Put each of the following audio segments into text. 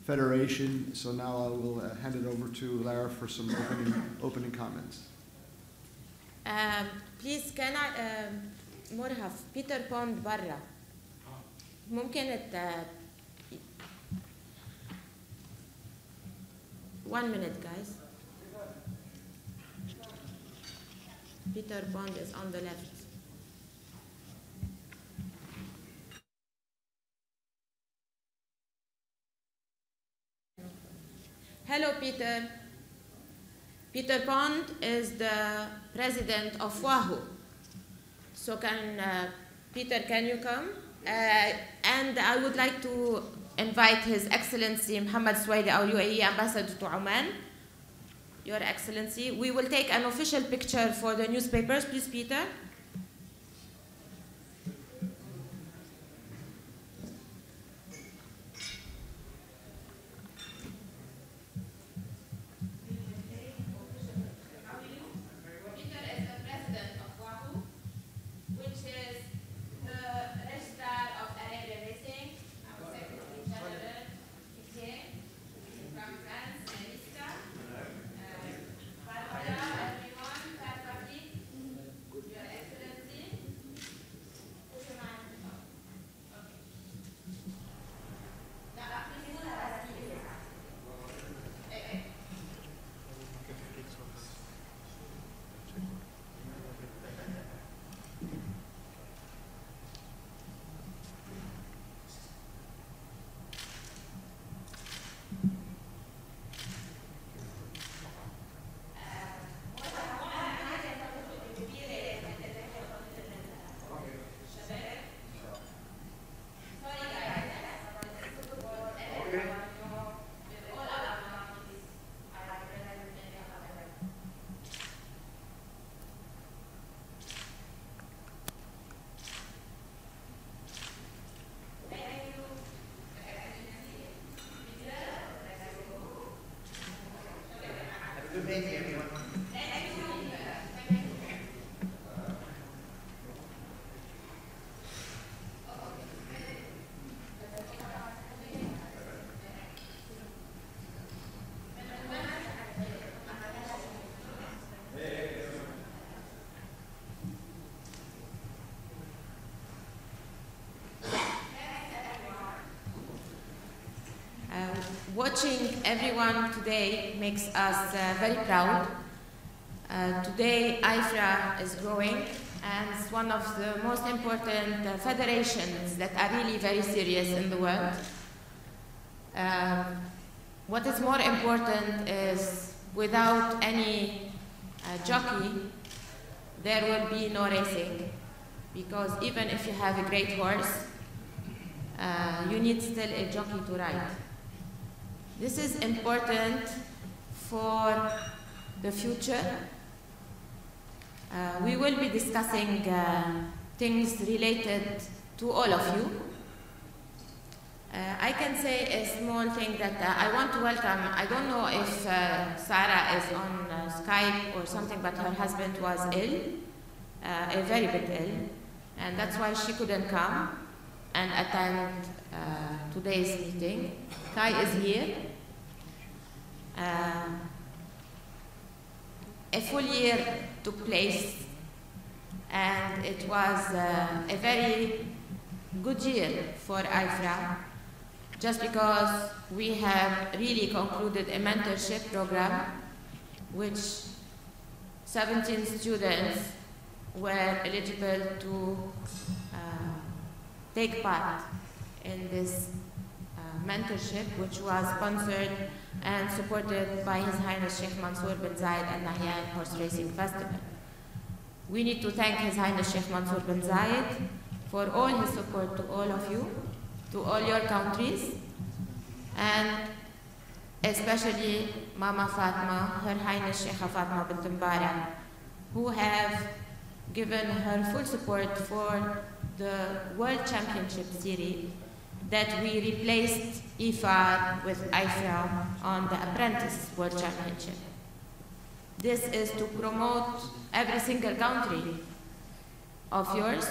Federation. So now I will hand it over to Lara for some opening comments. Please can I مرهف بيتر بوند برا ممكن 1 minute guys. Peter Bond is on the left. Hello, Peter. Peter Bond is the president of Wahoo. So Peter, can you come? And I would like to invite His Excellency Mohammed Suwaidi, our UAE Ambassador to Oman. Your Excellency, we will take an official picture for the newspapers. Please, Peter. Watching everyone today makes us very proud. Today, IFHRA is growing, and it's one of the most important federations that are really very serious in the world. What is more important is without any jockey, there will be no racing, because even if you have a great horse, you need still a jockey to ride. This is important for the future. We will be discussing things related to all of you. I can say a small thing that I want to welcome. I don't know if Sarah is on Skype or something, but her husband was ill, a very bit ill, and that's why she couldn't come and attend today's meeting. Kai is here. A full year took place, and it was a very good year for IFHRA, just because we have really concluded a mentorship program, which 17 students were eligible to take part in this mentorship, which was sponsored and supported by His Highness Sheikh Mansoor bin Zayed and Nahyan Horse Racing Festival. We need to thank His Highness Sheikh Mansoor bin Zayed for all his support to all of you, to all your countries, and especially Mama Fatma, Her Highness Sheikha Fatma bint Mbarak, who have given her full support for the World Championship Series that we replaced IFHRA with IFHRA on the Apprentice World Championship. This is to promote every single country of yours,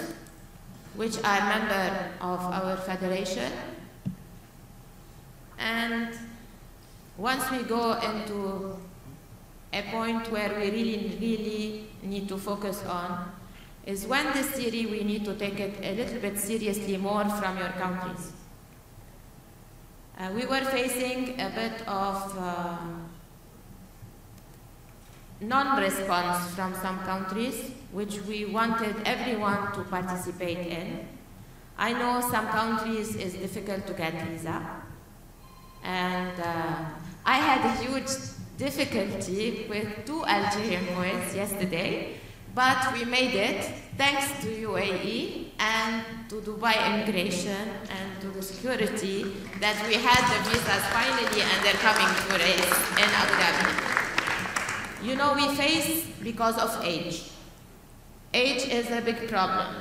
which are member of our federation, And once we go into a point where we really need to focus on is when this theory we need to take it a little bit seriously more from your countries. We were facing a bit of non-response from some countries, which we wanted everyone to participate in. I know some countries it's difficult to get visa, and I had a huge difficulty with 2 Algerian boys yesterday, but we made it thanks to UAE and to Dubai immigration and to the security that we had the visas finally and they're coming to race in Abu Dhabi. You know, we face because of age. Age is a big problem,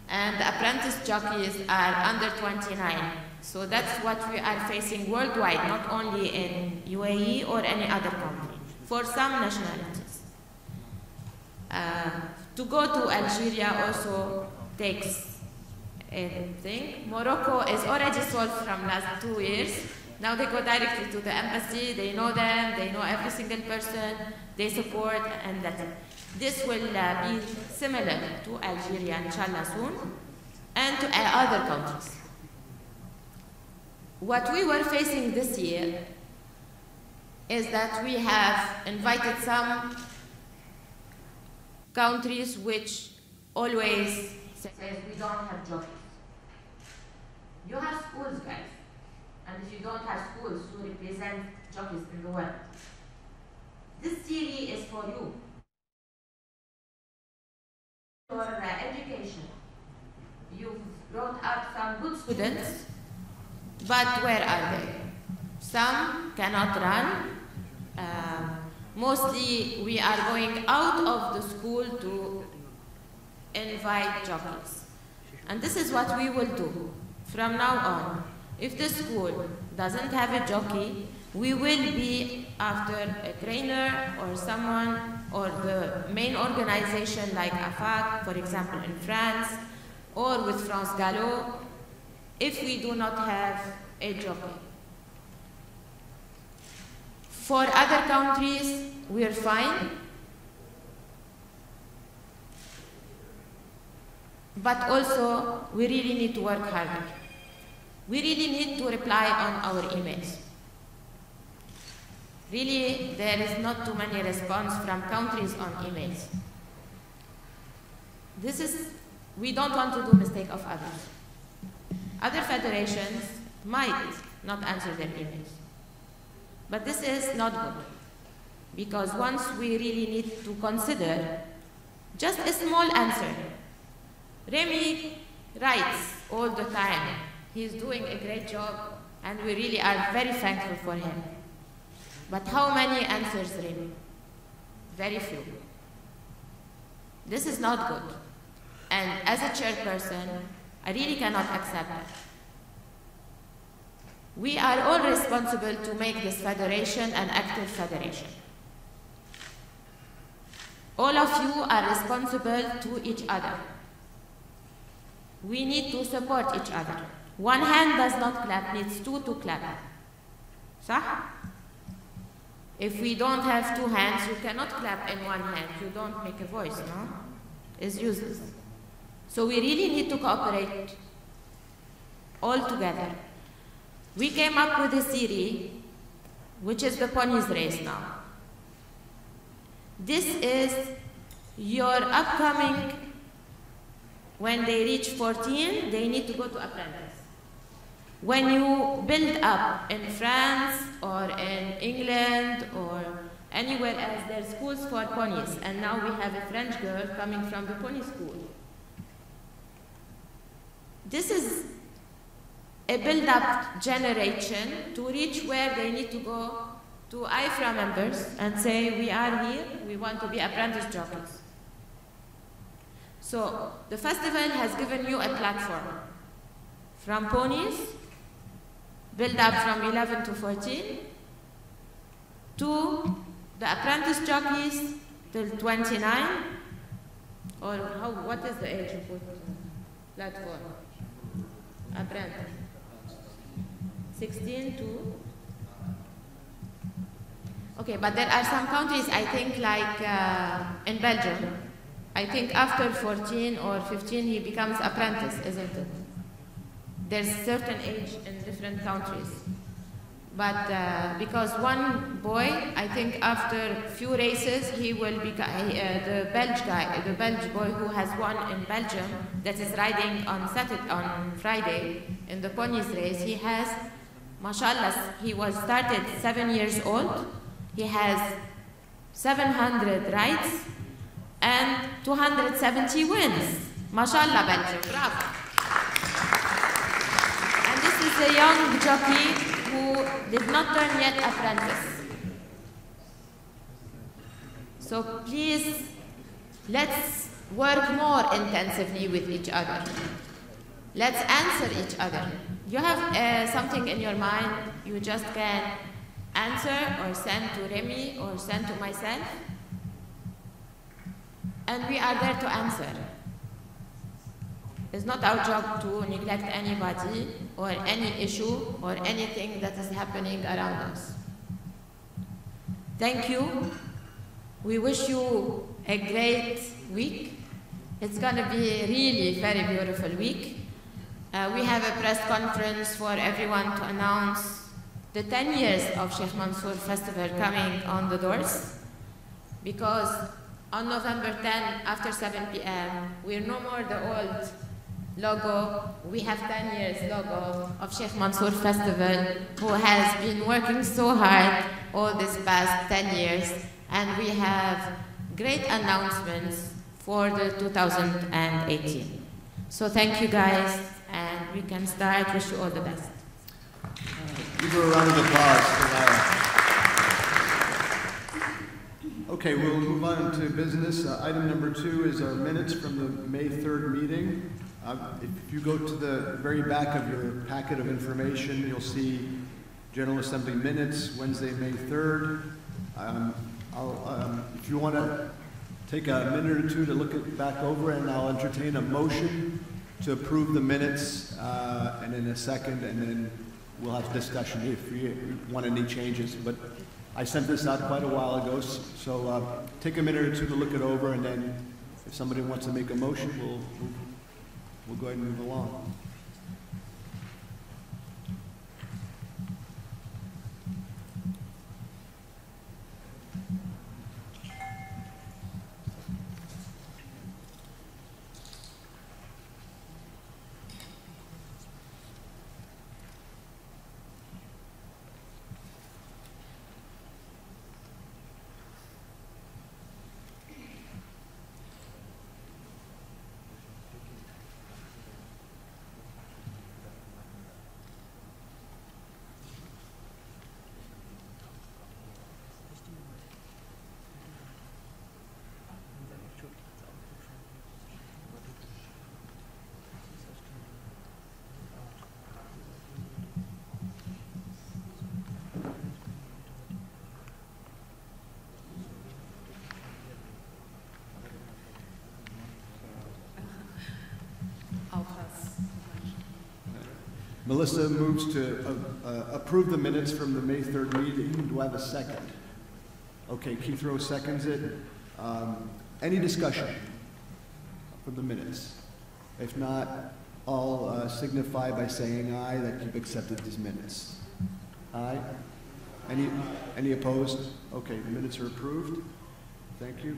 and the apprentice jockeys are under 29. So that's what we are facing worldwide, not only in UAE or any other country, for some nationalities. To go to Algeria also takes a thing. Morocco is already solved from last 2 years. Now they go directly to the embassy, they know them, they know every single person, they support, and that's it. This will be similar to Algeria, inshallah, soon, and to other countries. What we were facing this year is that we have invited some countries which always say we don't have jobs. You have schools, guys, and if you don't have schools to represent jobs in the world, this theory is for you. For education, you've brought up some good students, but where are they? Some cannot run. Mostly we are going out of the school to invite jockeys. And this is what we will do from now on. If the school doesn't have a jockey, we will be after a trainer or someone or the main organization like IFHRA, for example, in France, or with France Gallo, if we do not have a jockey. For other countries, we are fine. But also, we really need to work harder. We really need to reply on our emails. Really, there is not too many response from countries on emails. We don't want to do mistake of others. Other federations might not answer their emails. But this is not good, because once we really need to consider just a small answer. Remy writes all the time. He's doing a great job, and we really are very thankful for him. But how many answers, Remy? Very few. This is not good. And as a chairperson, I really cannot accept that. We are all responsible to make this federation an active federation. All of you are responsible to each other. We need to support each other. One hand does not clap, needs 2 to clap. Sah? If we don't have 2 hands, you cannot clap in one hand. You don't make a voice, no? It's useless. So we really need to cooperate all together. We came up with a theory, which is the ponies race now. This is your upcoming, when they reach 14, they need to go to apprentice. When you build up in France or in England or anywhere else, there are schools for ponies, and now we have a French girl coming from the pony school. This is a build-up generation to reach where they need to go to IFHRA members and say, we are here, we want to be apprentice jockeys. So the festival has given you a platform from ponies, build up from 11 to 14, to the apprentice jockeys till 29, or what is the age of platform? Apprentice. 16 to Okay, but there are some countries, I think, like in Belgium, I think after 14 or 15 he becomes apprentice, isn't it? There's certain age in different countries. But because one boy, I think after few races, he will become, the Belgian boy who has won in Belgium, that is riding on Friday in the ponies race, he has, mashallah, he was started 7 years old, he has 700 rides and 270 wins. Mashallah, Belgium, bravo. And this is a young jockey who did not turn yet apprentice. So please, let's work more intensively with each other. Let's answer each other. You have something in your mind, you just can answer or send to Remy or send to myself. And we are there to answer. It's not our job to neglect anybody or any issue or anything that is happening around us. Thank you. We wish you a great week. It's going to be a really very beautiful week. We have a press conference for everyone to announce the 10 years of Sheikh Mansoor Festival coming on the doors, because on November 10, after 7 p.m., we're no more the old logo. We have 10 years logo of Sheikh Mansoor Festival, who has been working so hard all this past 10 years, and we have great announcements for the 2018. So thank you guys, and we can start. Wish you all the best. Give her a round of applause for Lara. Okay, we'll move on to business. Item number 2 is our minutes from the May 3rd meeting. If you go to the very back of your packet of information, you'll see General Assembly minutes, Wednesday, May 3rd. If you want to take a minute or two to look it back over, and I'll entertain a motion to approve the minutes, and in a second, and then we'll have discussion if you want any changes. But I sent this out quite a while ago, so take a minute or two to look it over, and then if somebody wants to make a motion, we'll go ahead and move along. Melissa moves to approve the minutes from the May 3rd meeting. Do I have a second? Okay, Keith Rowe seconds it. Any discussion for the minutes? If not, I'll signify by saying aye that you've accepted these minutes. Aye? Any opposed? Okay, the minutes are approved. Thank you.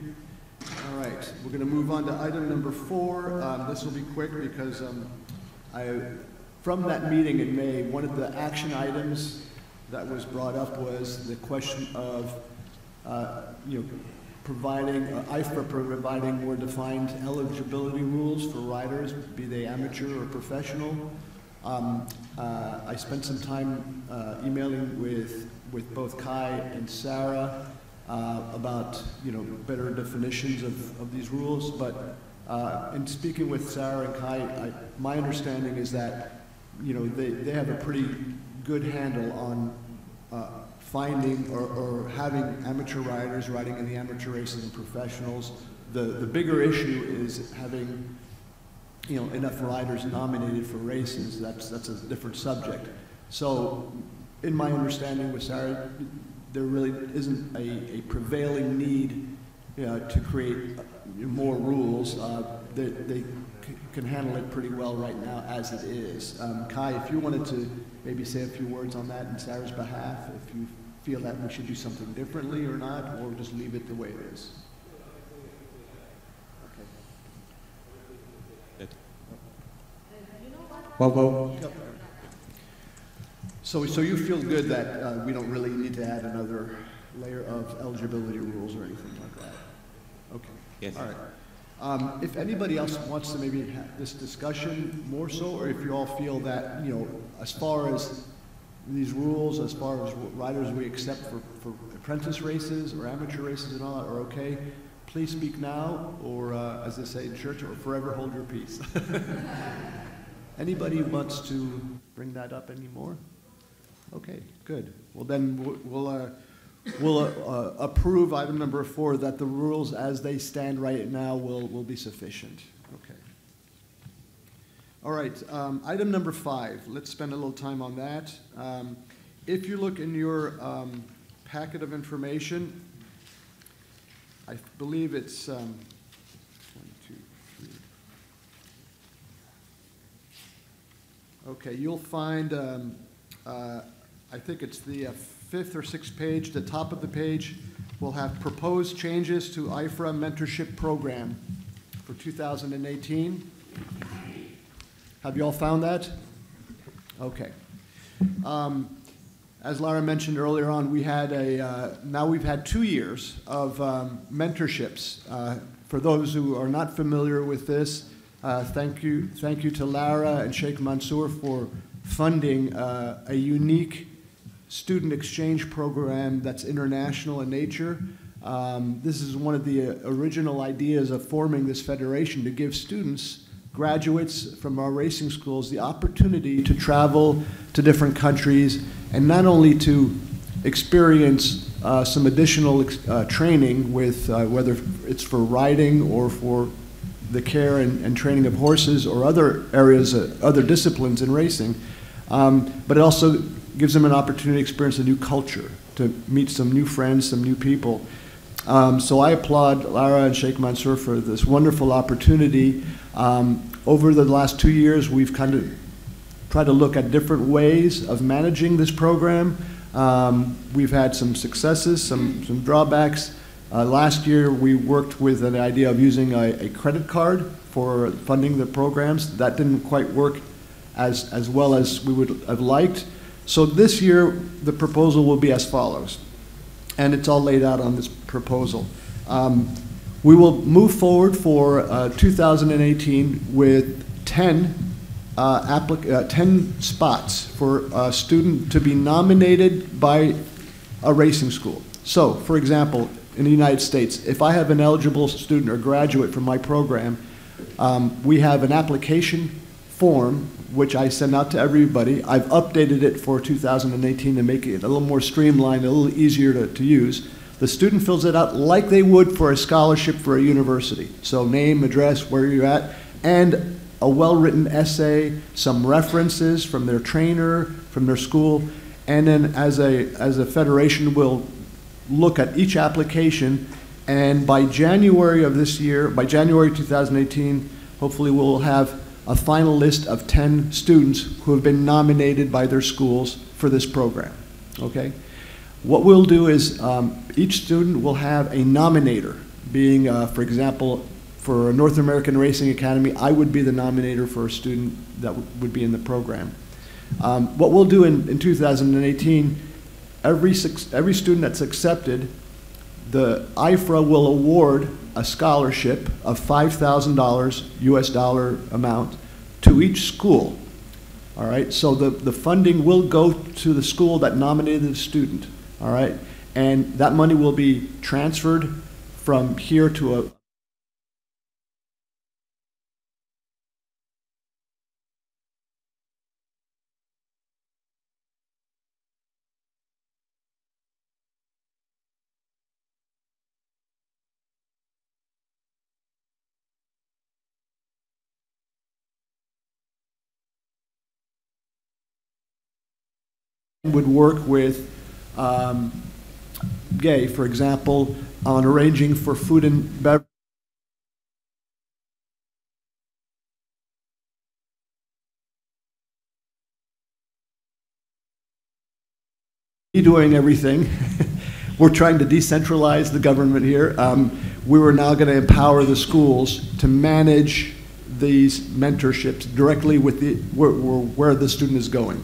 All right, we're going to move on to item number 4. This will be quick because from that meeting in May, one of the action items that was brought up was the question of providing IFHRA providing more defined eligibility rules for riders, be they amateur or professional. I spent some time emailing with both Kai and Sarah about better definitions of these rules. But in speaking with Sarah and Kai, my understanding is that they have a pretty good handle on finding or having amateur riders riding in the amateur races and professionals. The bigger issue is having enough riders nominated for races. That's a different subject. So in my understanding with Sarah, there really isn't a prevailing need to create more rules. They can handle it pretty well right now as it is. Kai, if you wanted to maybe say a few words on that in Sarah's behalf, if you feel that we should do something differently or not, or just leave it the way it is. Okay. Well. So you feel good that we don't really need to add another layer of eligibility rules or anything like that? Okay. Yes. All right. If anybody else wants to maybe have this discussion more so, or if you all feel that, as far as these rules, as far as riders we accept for apprentice races or amateur races and all that are okay, please speak now, or as they say in church, or forever hold your peace. Anybody who wants to bring that up anymore? Okay, good. Well, then we'll approve item number 4, that the rules as they stand right now will be sufficient. Okay. All right, item number 5. Let's spend a little time on that. If you look in your packet of information, I believe it's 1, 2, 3. Okay, you'll find, I think it's the 5th or 6th page, the top of the page will have proposed changes to IFHRA mentorship program for 2018. Have you all found that? Okay. As Lara mentioned earlier on, we had now we've had 2 years of mentorships. For those who are not familiar with this, thank you to Lara and Sheikh Mansoor for funding a unique student exchange program that's international in nature. This is one of the original ideas of forming this federation, to give students, graduates from our racing schools, the opportunity to travel to different countries, and not only to experience some additional training with whether it's for riding or for the care and training of horses or other areas, other disciplines in racing, but it also gives them an opportunity to experience a new culture, to meet some new friends, some new people. So I applaud Lara and Sheikh Mansoor for this wonderful opportunity. Over the last 2 years, we've kind of tried to look at different ways of managing this program. We've had some successes, some drawbacks. Last year, we worked with an idea of using a credit card for funding the programs. That didn't quite work as well as we would have liked. So this year, the proposal will be as follows, and it's all laid out on this proposal. We will move forward for 2018 with 10 spots for a student to be nominated by a racing school. So, for example, in the United States, if I have an eligible student or graduate from my program, we have an application form which I send out to everybody. I've updated it for 2018 to make it a little more streamlined, a little easier to use. The student fills it out like they would for a scholarship for a university. So name, address, where you're at, and a well-written essay, some references from their trainer, from their school, and then as a federation, we'll look at each application, and by January of this year, by January 2018, hopefully we'll have a final list of 10 students who have been nominated by their schools for this program, okay? What we'll do is each student will have a nominator, being, for example, for a North American Racing Academy, I would be the nominator for a student that would be in the program. What we'll do in 2018, every student that's accepted, the IFHRA will award a scholarship of $5,000 US dollar amount to each school. All right, so the funding will go to the school that nominated the student. All right, and that money will be transferred from here to a would work with Gay, for example, on arranging for food and beverage. Doing everything. We're trying to decentralize the government here. We were now going to empower the schools to manage these mentorships directly with where the student is going.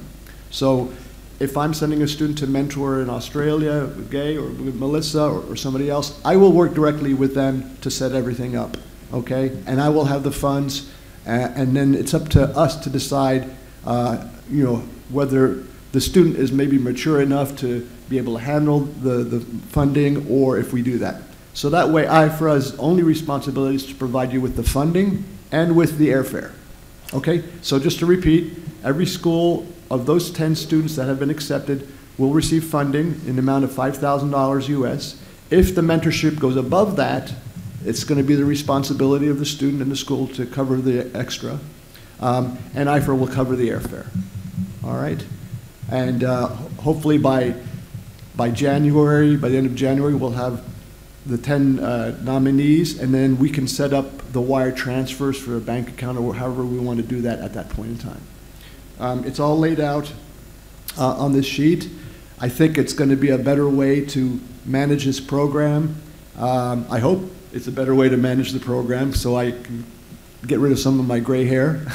So if I'm sending a student to mentor in Australia with Gay or with Melissa or somebody else, I will work directly with them to set everything up, okay? And I will have the funds, and then it's up to us to decide, you know, whether the student is maybe mature enough to be able to handle the funding, or if we do that. So that way, IFHRA's only responsibility is to provide you with the funding and with the airfare. Okay? So just to repeat, every school of those 10 students that have been accepted will receive funding in the amount of $5,000 US. If the mentorship goes above that, it's going to be the responsibility of the student and the school to cover the extra. And IFHRA will cover the airfare. All right? And hopefully by January, by the end of January, we'll have the 10 nominees, and then we can set up the wire transfers for a bank account or however we want to do that at that point in time. It's all laid out on this sheet. I think it's going to be a better way to manage this program. I hope it's a better way to manage the program so I can get rid of some of my gray hair.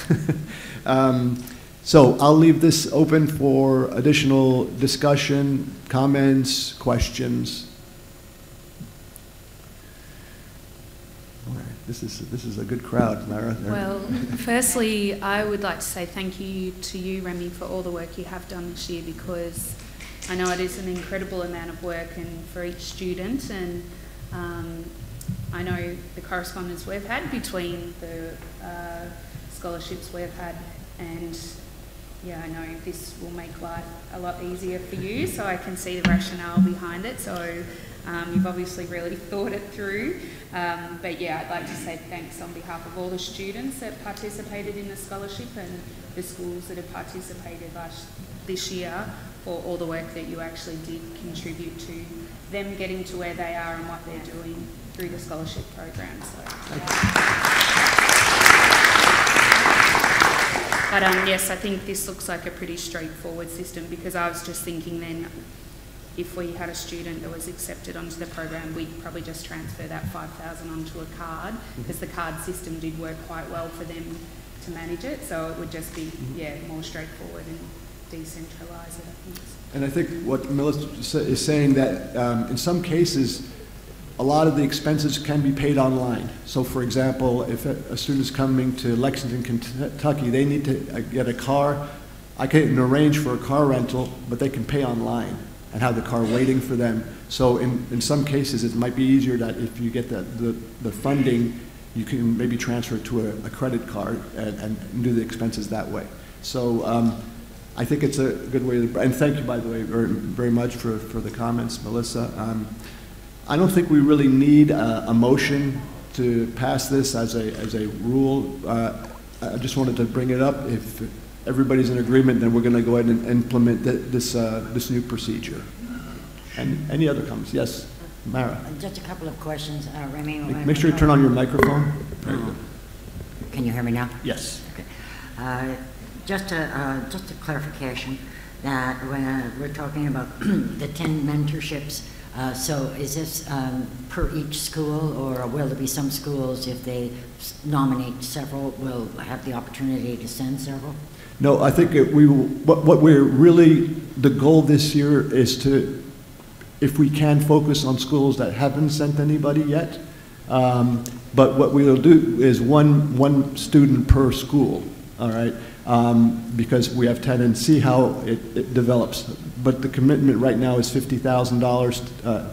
So I'll leave this open for additional discussion, comments, questions. All right. This is a good crowd, Lara. Well, firstly, I would like to say thank you to you, Remy, for all the work you have done this year, because I know it is an incredible amount of work and for each student, and I know the correspondence we've had between the scholarships we've had, and yeah, I know this will make life a lot easier for you, so I can see the rationale behind it. So you've obviously really thought it through. But yeah, I'd like to say thanks on behalf of all the students that participated in the scholarship and the schools that have participated this year for all the work that you actually did contribute to them getting to where they are and what they're doing through the scholarship program. So, But yes, I think this looks like a pretty straightforward system, because I was just thinking then, if we had a student that was accepted onto the program, we'd probably just transfer that $5,000 onto a card, because the card system did work quite well for them to manage it. So it would just be, yeah, more straightforward and decentralise it, I think. And I think what Melissa is saying, that in some cases, a lot of the expenses can be paid online. So for example, if a student is coming to Lexington, Kentucky, they need to get a car. I can arrange for a car rental, but they can pay online and have the car waiting for them. So in some cases, it might be easier that if you get the funding, you can maybe transfer it to a credit card and do the expenses that way. So I think it's a good way to, and thank you, by the way, very much for the comments, Melissa. I don't think we really need a motion to pass this as a rule. I just wanted to bring it up. If everybody's in agreement, then we're going to go ahead and implement this new procedure. And any other comments? Yes, Mara. Just a couple of questions, Remy. Make sure you turn on your microphone. Can you hear me now? Yes. Okay. Just a clarification that when we're talking about the 10 mentorships. So is this per each school, or will there be some schools, if they nominate several, will have the opportunity to send several? No, I think what we're really, the goal this year is to, if we can, focus on schools that haven't sent anybody yet. But what we'll do is one student per school, all right? Because we have 10, and see how it develops. But the commitment right now is $50,000,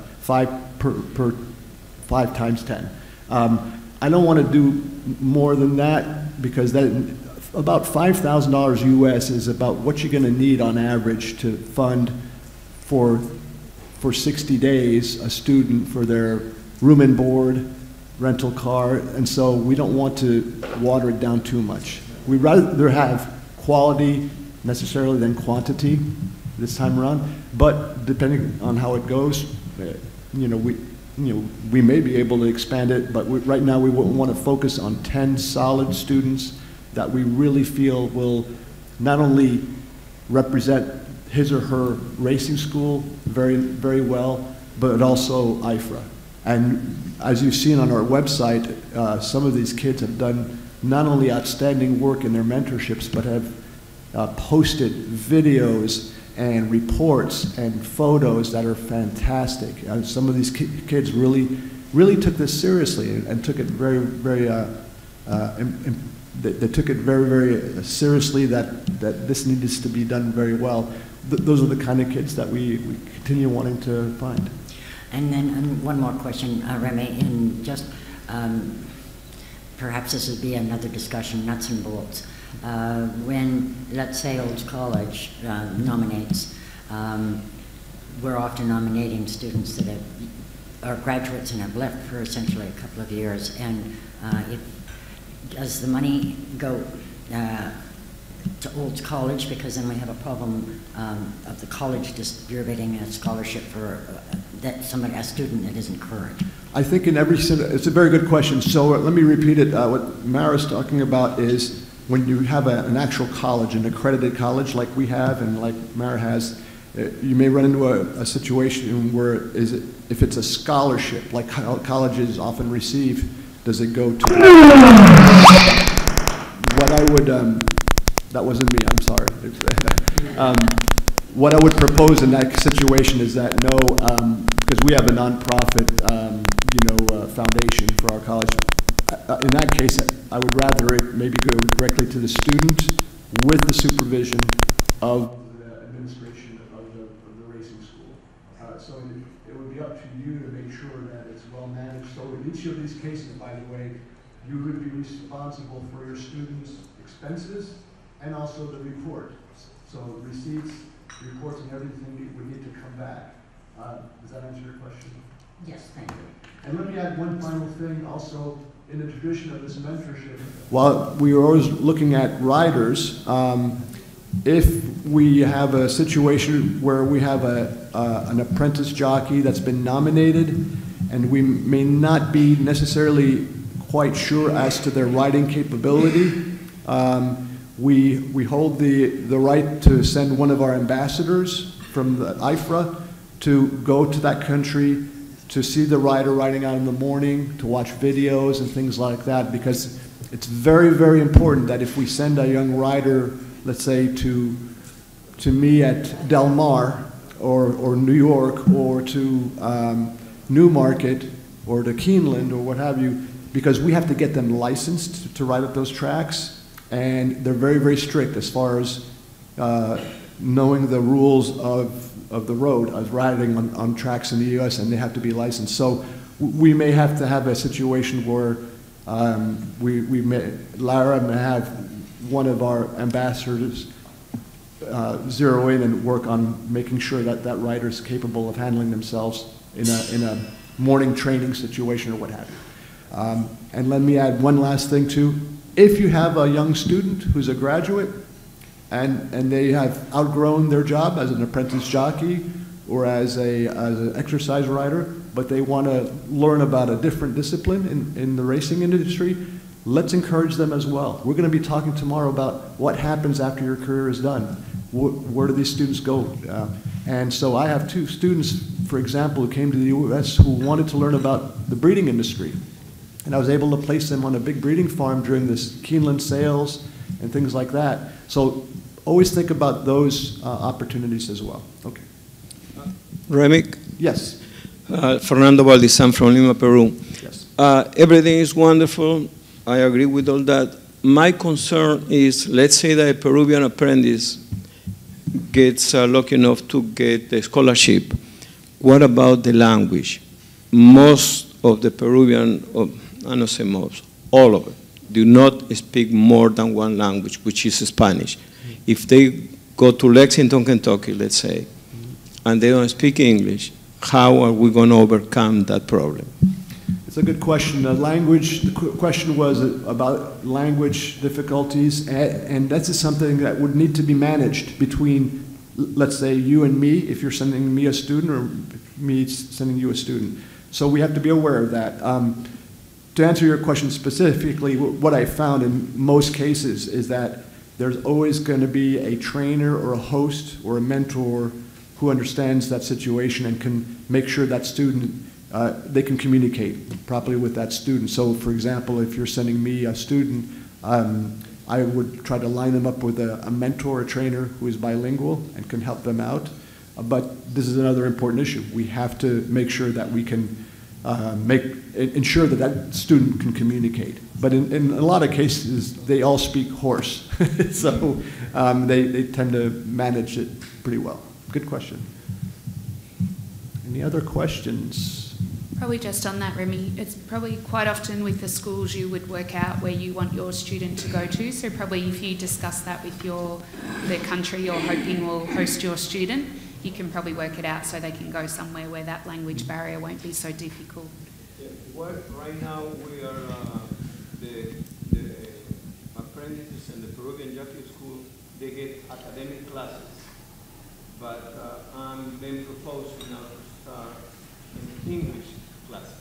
5 times 10. I don't want to do more than that, because that about $5,000 US is about what you're going to need on average to fund for 60 days a student for their room and board, rental car, and so we don't want to water it down too much. We'd rather have quality necessarily than quantity this time around, but depending on how it goes, we may be able to expand it, but right now we want to focus on 10 solid students that we really feel will not only represent his or her racing school very, very well, but also IFHRA. And as you've seen on our website, some of these kids have done not only outstanding work in their mentorships, but have posted videos and reports and photos that are fantastic. Some of these kids really took this seriously and took it very, very, they took it very, very seriously that this needs to be done very well. Those are the kind of kids that we continue wanting to find. And then one more question, Remy, and just perhaps this would be another discussion, nuts and bolts. When, let's say, Olds College nominates, we're often nominating students that are graduates and have left for essentially a couple of years. And does the money go to Olds College, because then we have a problem of the college distributing a scholarship for a student that isn't current? I think it's a very good question. So let me repeat it. What Mara's talking about is when you have an actual college, an accredited college like we have and like Mara has, you may run into a situation where if it's a scholarship, like colleges often receive, does it go to what I would, that wasn't me, I'm sorry. What I would propose in that situation is that no, because we have a nonprofit, foundation for our college. In that case, I would rather it maybe go directly to the student with the supervision of the administration of the racing school. So it would be up to you to make sure that it's well managed. So in each of these cases, by the way, you would be responsible for your students' expenses and also the report. So receipts, reports, and everything would need to come back. Does that answer your question? Yes, thank you. And let me add one final thing also. In the tradition of this mentorship, while we are always looking at riders, if we have a situation where we have an apprentice jockey that's been nominated and we may not be necessarily quite sure as to their riding capability, we hold the right to send one of our ambassadors from the IFHRA to go to that country to see the rider riding out in the morning, to watch videos and things like that, because it's very, very important that if we send a young rider, let's say to me at Del Mar or New York or to Newmarket or to Keeneland or what have you, because we have to get them licensed to ride at those tracks, and they're very, very strict as far as knowing the rules of the road, of riding on tracks in the U.S., and they have to be licensed. So we may have to have a situation where Lara may have one of our ambassadors zero in and work on making sure that that rider is capable of handling themselves in a morning training situation or what have you. And let me add one last thing too. If you have a young student who's a graduate and they have outgrown their job as an apprentice jockey or as an exercise rider, but they want to learn about a different discipline in the racing industry, let's encourage them as well. We're going to be talking tomorrow about what happens after your career is done. Where do these students go? And so I have two students, for example, who came to the U.S. who wanted to learn about the breeding industry. And I was able to place them on a big breeding farm during this Keeneland sales and things like that. So always think about those opportunities as well. Okay. Remy? Yes. Fernando Valdizan from Lima, Peru. Yes. Everything is wonderful. I agree with all that. My concern is, let's say that a Peruvian apprentice gets lucky enough to get a scholarship. What about the language? Most of the Peruvian, I don't say most, all of it, do not speak more than one language, which is Spanish. If they go to Lexington, Kentucky, let's say, and they don't speak English, how are we going to overcome that problem? It's a good question. The question was about language difficulties, and that's something that would need to be managed between, let's say, you and me, if you're sending me a student, or me sending you a student. So we have to be aware of that. To answer your question specifically, what I found in most cases is that there's always going to be a trainer or a host or a mentor who understands that situation and can make sure that student, they can communicate properly with that student. So for example, if you're sending me a student, I would try to line them up with a mentor, a trainer who is bilingual and can help them out. But this is another important issue. We have to make sure that we can ensure that that student can communicate. But in a lot of cases, they all speak Horse. So they tend to manage it pretty well. Good question. Any other questions? Probably just on that, Remy, it's probably quite often with the schools you would work out where you want your student to go to. So probably if you discuss that with the country you're hoping will host your student, you can probably work it out so they can go somewhere where that language barrier won't be so difficult. Yeah, well, right now we are the apprentices in the Peruvian Jockey School, they get academic classes, but I'm being proposed now to start an English class.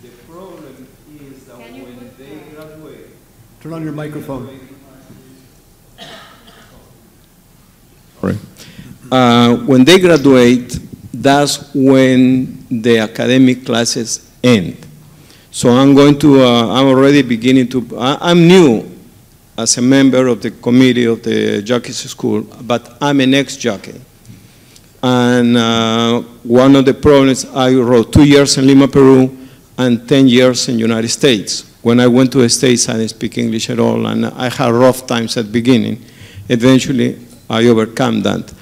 The problem is that when they graduate... Turn on your microphone. Sorry. When they graduate, that's when the academic classes end. So I'm going to, I'm already beginning to, I'm new as a member of the committee of the Jockeys School, but I'm an ex-jockey. And one of the problems, I wrote 2 years in Lima, Peru, and 10 years in the United States. When I went to the States, I didn't speak English at all, and I had rough times at the beginning. Eventually, I overcame that.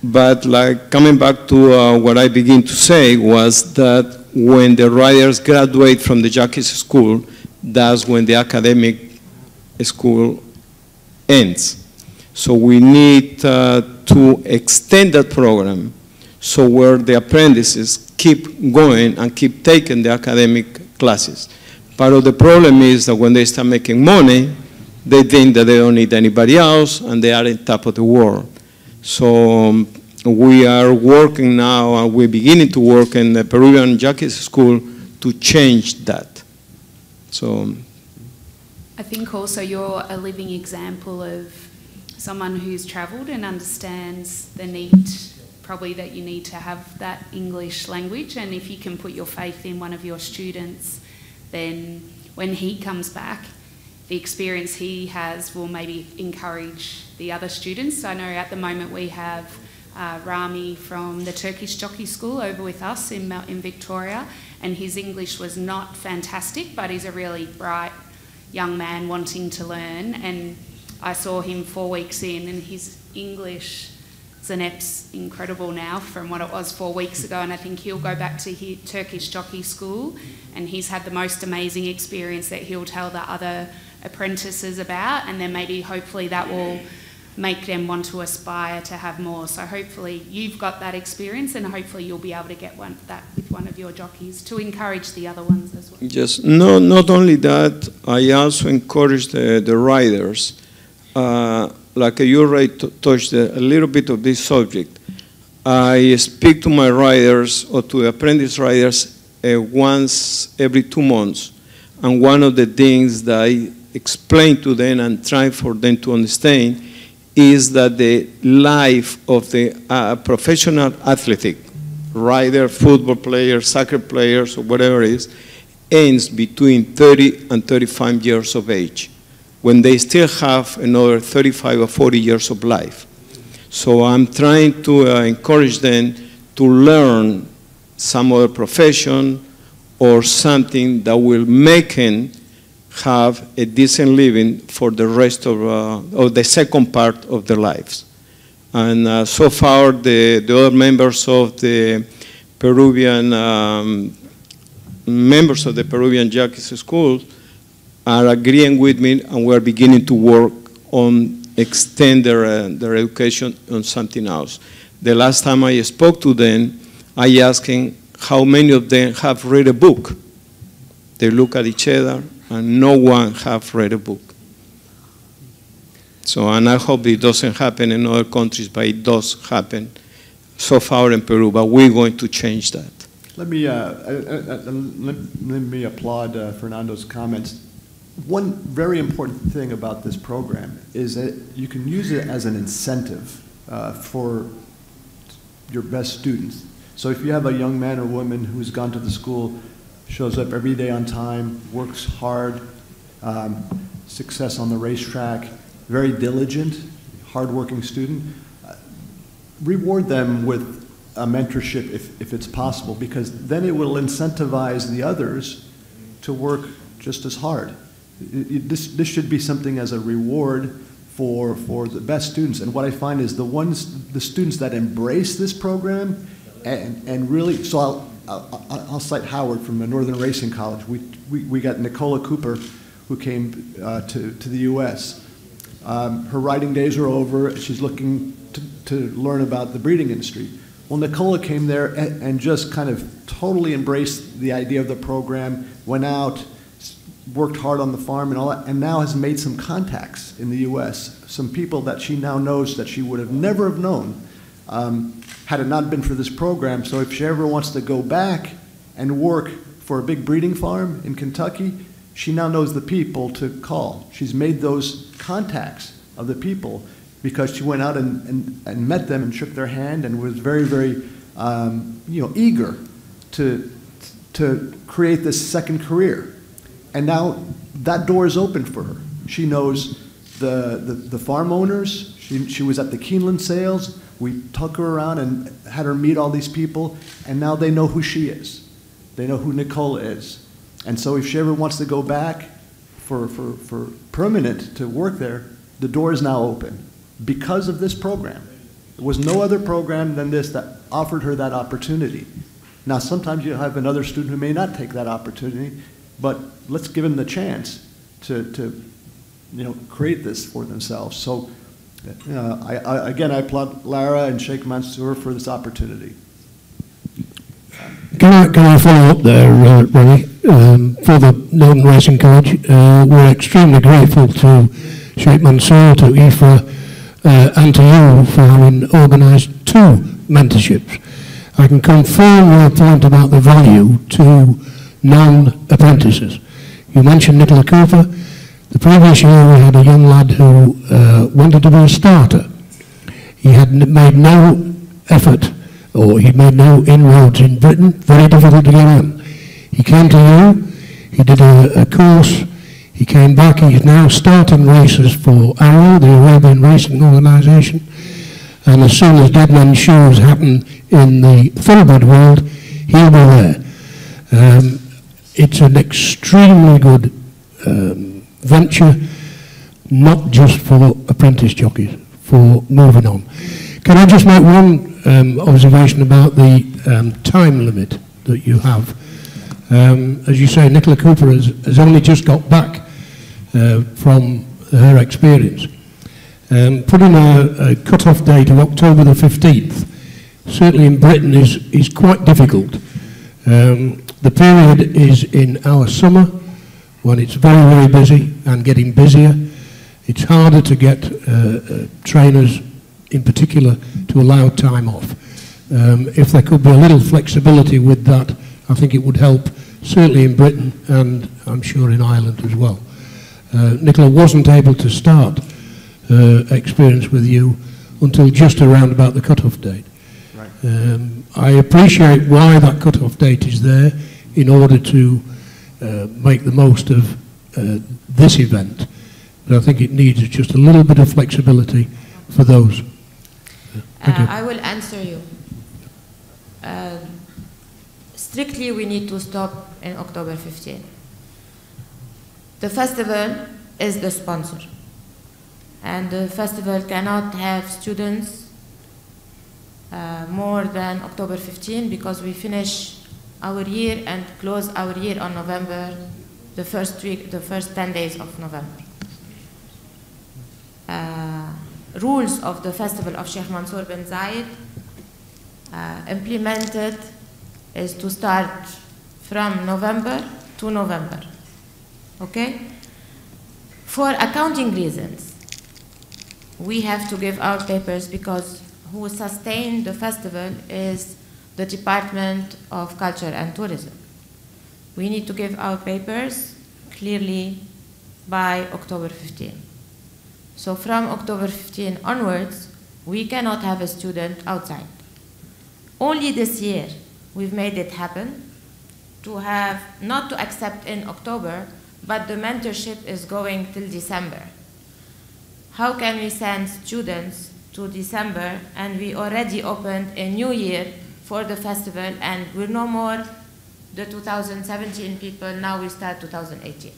But like coming back to what I begin to say was that when the riders graduate from the Jockeys School, that's when the academic school ends. So we need to extend that program so where the apprentices keep going and keep taking the academic classes. Part of the problem is that when they start making money, they think that they don't need anybody else and they are on top of the world. So we are working now, and we're beginning to work in the Peruvian Jockeys School to change that. So I think also you're a living example of someone who's travelled and understands the need, probably that you need to have that English language, and if you can put your faith in one of your students, then when he comes back, the experience he has will maybe encourage the other students. I know at the moment we have Rami from the Turkish Jockey School over with us in Victoria, and his English was not fantastic, but he's a really bright young man wanting to learn, and I saw him 4 weeks in and his English, Zanep's incredible now from what it was 4 weeks ago, and I think he'll go back to his Turkish Jockey School and he's had the most amazing experience that he'll tell the other apprentices about, and then maybe hopefully that will make them want to aspire to have more. So hopefully you've got that experience and hopefully you'll be able to get that with one of your jockeys to encourage the other ones as well. Yes, no, not only that, I also encourage the riders. Like you already touched a little bit of this subject. I speak to my riders or to the apprentice riders once every 2 months. And one of the things that I explain to them and try for them to understand is that the life of the professional athletic, rider, football player, soccer players, or whatever it is, ends between 30 and 35 years of age, when they still have another 35 or 40 years of life. So I'm trying to encourage them to learn some other profession or something that will make them have a decent living for the rest of the second part of their lives. And so far, the other members of the Peruvian, members of the Peruvian Jockeys School are agreeing with me, and we're beginning to work on extend their education on something else. The last time I spoke to them, I asked them how many of them have read a book. They look at each other, and no one have read a book. So, and I hope it doesn't happen in other countries, but it does happen. so far in Peru, but we're going to change that. Let me applaud Fernando's comments. One very important thing about this program is that you can use it as an incentive for your best students. So if you have a young man or woman who's gone to the school, shows up every day on time, works hard, success on the racetrack, very diligent, hardworking student, reward them with a mentorship if it's possible, because then it will incentivize the others to work just as hard. This should be something as a reward for the best students. And what I find is the students that embrace this program and really, so I'll cite Howard from the Northern Racing College. We got Nicola Cooper, who came to the U.S. Her riding days are over. She's looking to learn about the breeding industry. Well, Nicola came there and just kind of totally embraced the idea of the program, went out, worked hard on the farm and all that, and now has made some contacts in the U.S., some people that she now knows that she would have never have known had it not been for this program. So if she ever wants to go back and work for a big breeding farm in Kentucky, she now knows the people to call. She's made those contacts of the people because she went out and met them and shook their hand and was very, very eager to create this second career. And now that door is open for her. She knows the farm owners. She was at the Keeneland sales. We took her around and had her meet all these people, and now they know who she is. They know who Nicola is. And so if she ever wants to go back for permanent to work there, the door is now open because of this program. There was no other program than this that offered her that opportunity. Now, sometimes you have another student who may not take that opportunity, but let's give them the chance to create this for themselves. So, I applaud Lara and Sheikh Mansoor for this opportunity. Can I follow up there, Remy? For the Northern Racing College, we're extremely grateful to Sheikh Mansoor, to IFHRA, and to you for having organised 2 mentorships. I can confirm your point about the value to non-apprentices. You mentioned Nicola Cooper. The previous year we had a young lad who wanted to be a starter. He had made no effort, or he made no inroads in Britain, very difficult to get in. He came to you, he did a course, he came back, he is now starting races for ARO, the Arabian Racing Organisation, and as soon as Dead Man's Shoes happen in the thoroughbred world, he'll be there. It's an extremely good venture, not just for apprentice jockeys, for moving on. Can I just make one observation about the time limit that you have? As you say, Nicola Cooper has only just got back from her experience. Putting a cut-off date of October the 15th, certainly in Britain, is quite difficult. The period is in our summer, when it's very, very busy and getting busier. It's harder to get trainers, in particular, to allow time off. If there could be a little flexibility with that, I think it would help, certainly in Britain and I'm sure in Ireland as well. Nicola wasn't able to start experience with you until just around about the cut-off date. Right. I appreciate why that cut-off date is there, in order to make the most of this event, but I think it needs just a little bit of flexibility for those. I will answer you. Strictly, we need to stop in October 15. The festival is the sponsor, and the festival cannot have students more than October 15 because we finish our year and close our year on November, the first 10 days of November. Rules of the festival of Sheikh Mansoor bin Zayed implemented is to start from November to November, okay? For accounting reasons, we have to give our papers because who sustain the festival is the Department of Culture and Tourism. We need to give out papers clearly by October 15. So from October 15 onwards, we cannot have a student outside. Only this year, we've made it happen to have, not to accept in October, but the mentorship is going till December. How can we send students to December and we already opened a new year for the festival and we're no more the 2017 people, now we start 2018.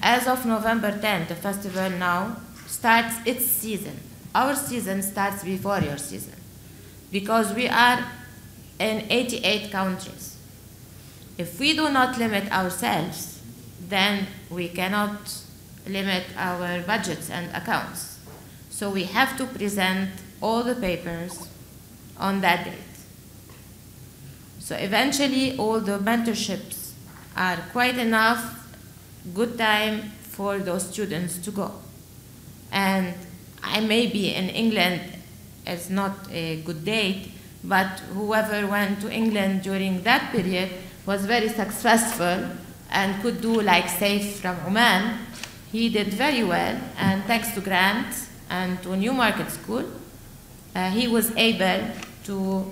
As of November 10, the festival now starts its season. Our season starts before your season because we are in 88 countries. If we do not limit ourselves, then we cannot limit our budgets and accounts. So we have to present all the papers on that date. So eventually all the mentorships are quite enough, good time for those students to go. And I may be in England, it's not a good date, but whoever went to England during that period was very successful and could do like SAFE from Oman. He did very well, and thanks to grants and to Newmarket School, he was able to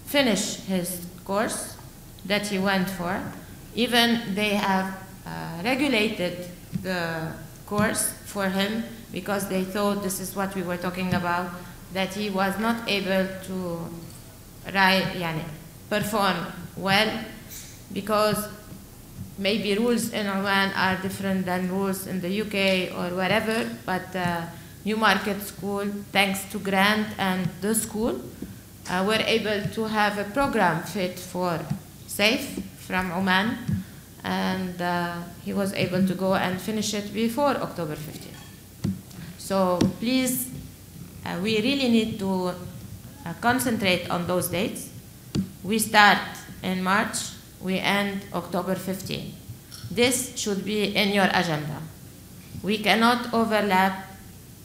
finish his course that he went for. Even they have regulated the course for him because they thought this is what we were talking about, that he was not able to perform well because maybe rules in Oman are different than rules in the UK or wherever, but Newmarket School, thanks to grant and the school, were able to have a program fit for SAFE from Oman, and he was able to go and finish it before October 15. So please, we really need to concentrate on those dates. We start in March, we end October 15. This should be in your agenda. We cannot overlap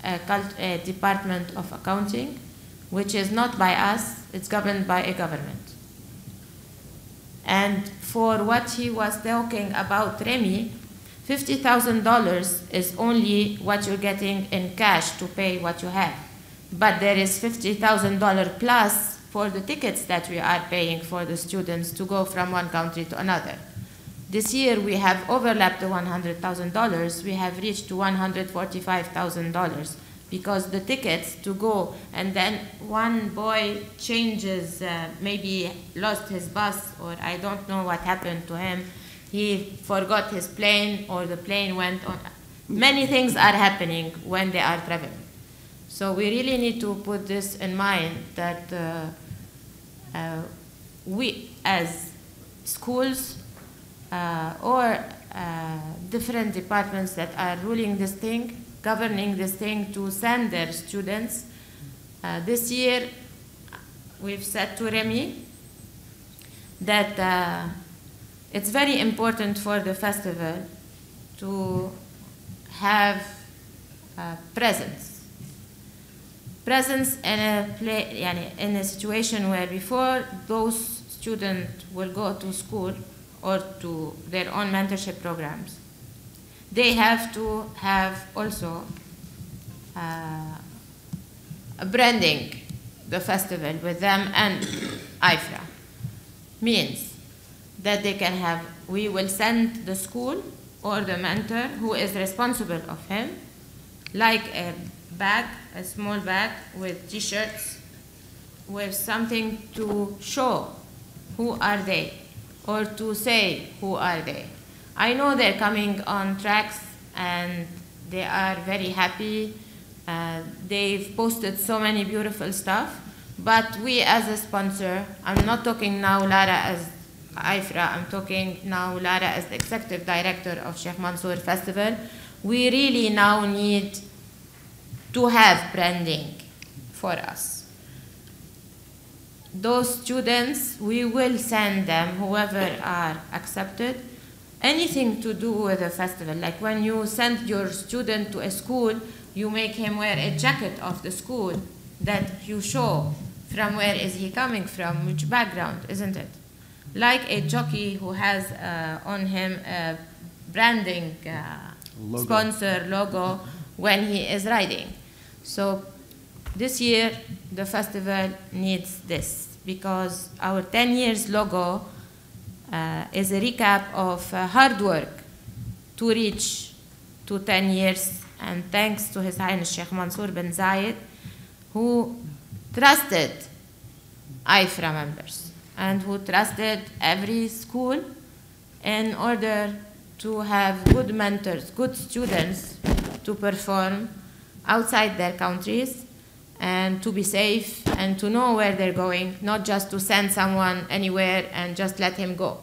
a Department of Accounting, which is not by us, it's governed by a government. And for what he was talking about, Remy, $50,000 is only what you're getting in cash to pay what you have. But there is $50,000 plus for the tickets that we are paying for the students to go from one country to another. This year we have overlapped the $100,000. We have reached to $145,000 because the tickets to go, and then one boy changes, maybe lost his bus, or I don't know what happened to him. He forgot his plane, or the plane went on. Many things are happening when they are traveling. So we really need to put this in mind that we as schools or different departments that are ruling this thing, governing this thing to send their students. This year we've said to Remy that it's very important for the festival to have presence in a situation where before those students will go to school or to their own mentorship programs, they have to have also branding the festival with them, and IFHRA means that they can have, we will send the school or the mentor who is responsible of him, like a bag, a small bag with t-shirts, with something to show who are they, or to say who are they. I know they're coming on tracks and they are very happy. They've posted so many beautiful stuff, but we as a sponsor, I'm not talking now Lara as IFHRA, I'm talking now Lara as the Executive Director of Sheikh Mansoor Festival, we really now need to have branding for us. Those students, we will send them, whoever are accepted, anything to do with the festival. Like when you send your student to a school, You make him wear a jacket of the school that you show from where is he coming from, which background, isn't it? Like a jockey who has on him a branding sponsor logo when he is riding. So this year, the festival needs this because our 10 years logo is a recap of hard work to reach to 10 years, and thanks to His Highness Sheikh Mansoor bin Zayed, who trusted IFHRA members and who trusted every school in order to have good mentors, good students to perform outside their countries and to be safe and to know where they're going, not just to send someone anywhere and just let him go.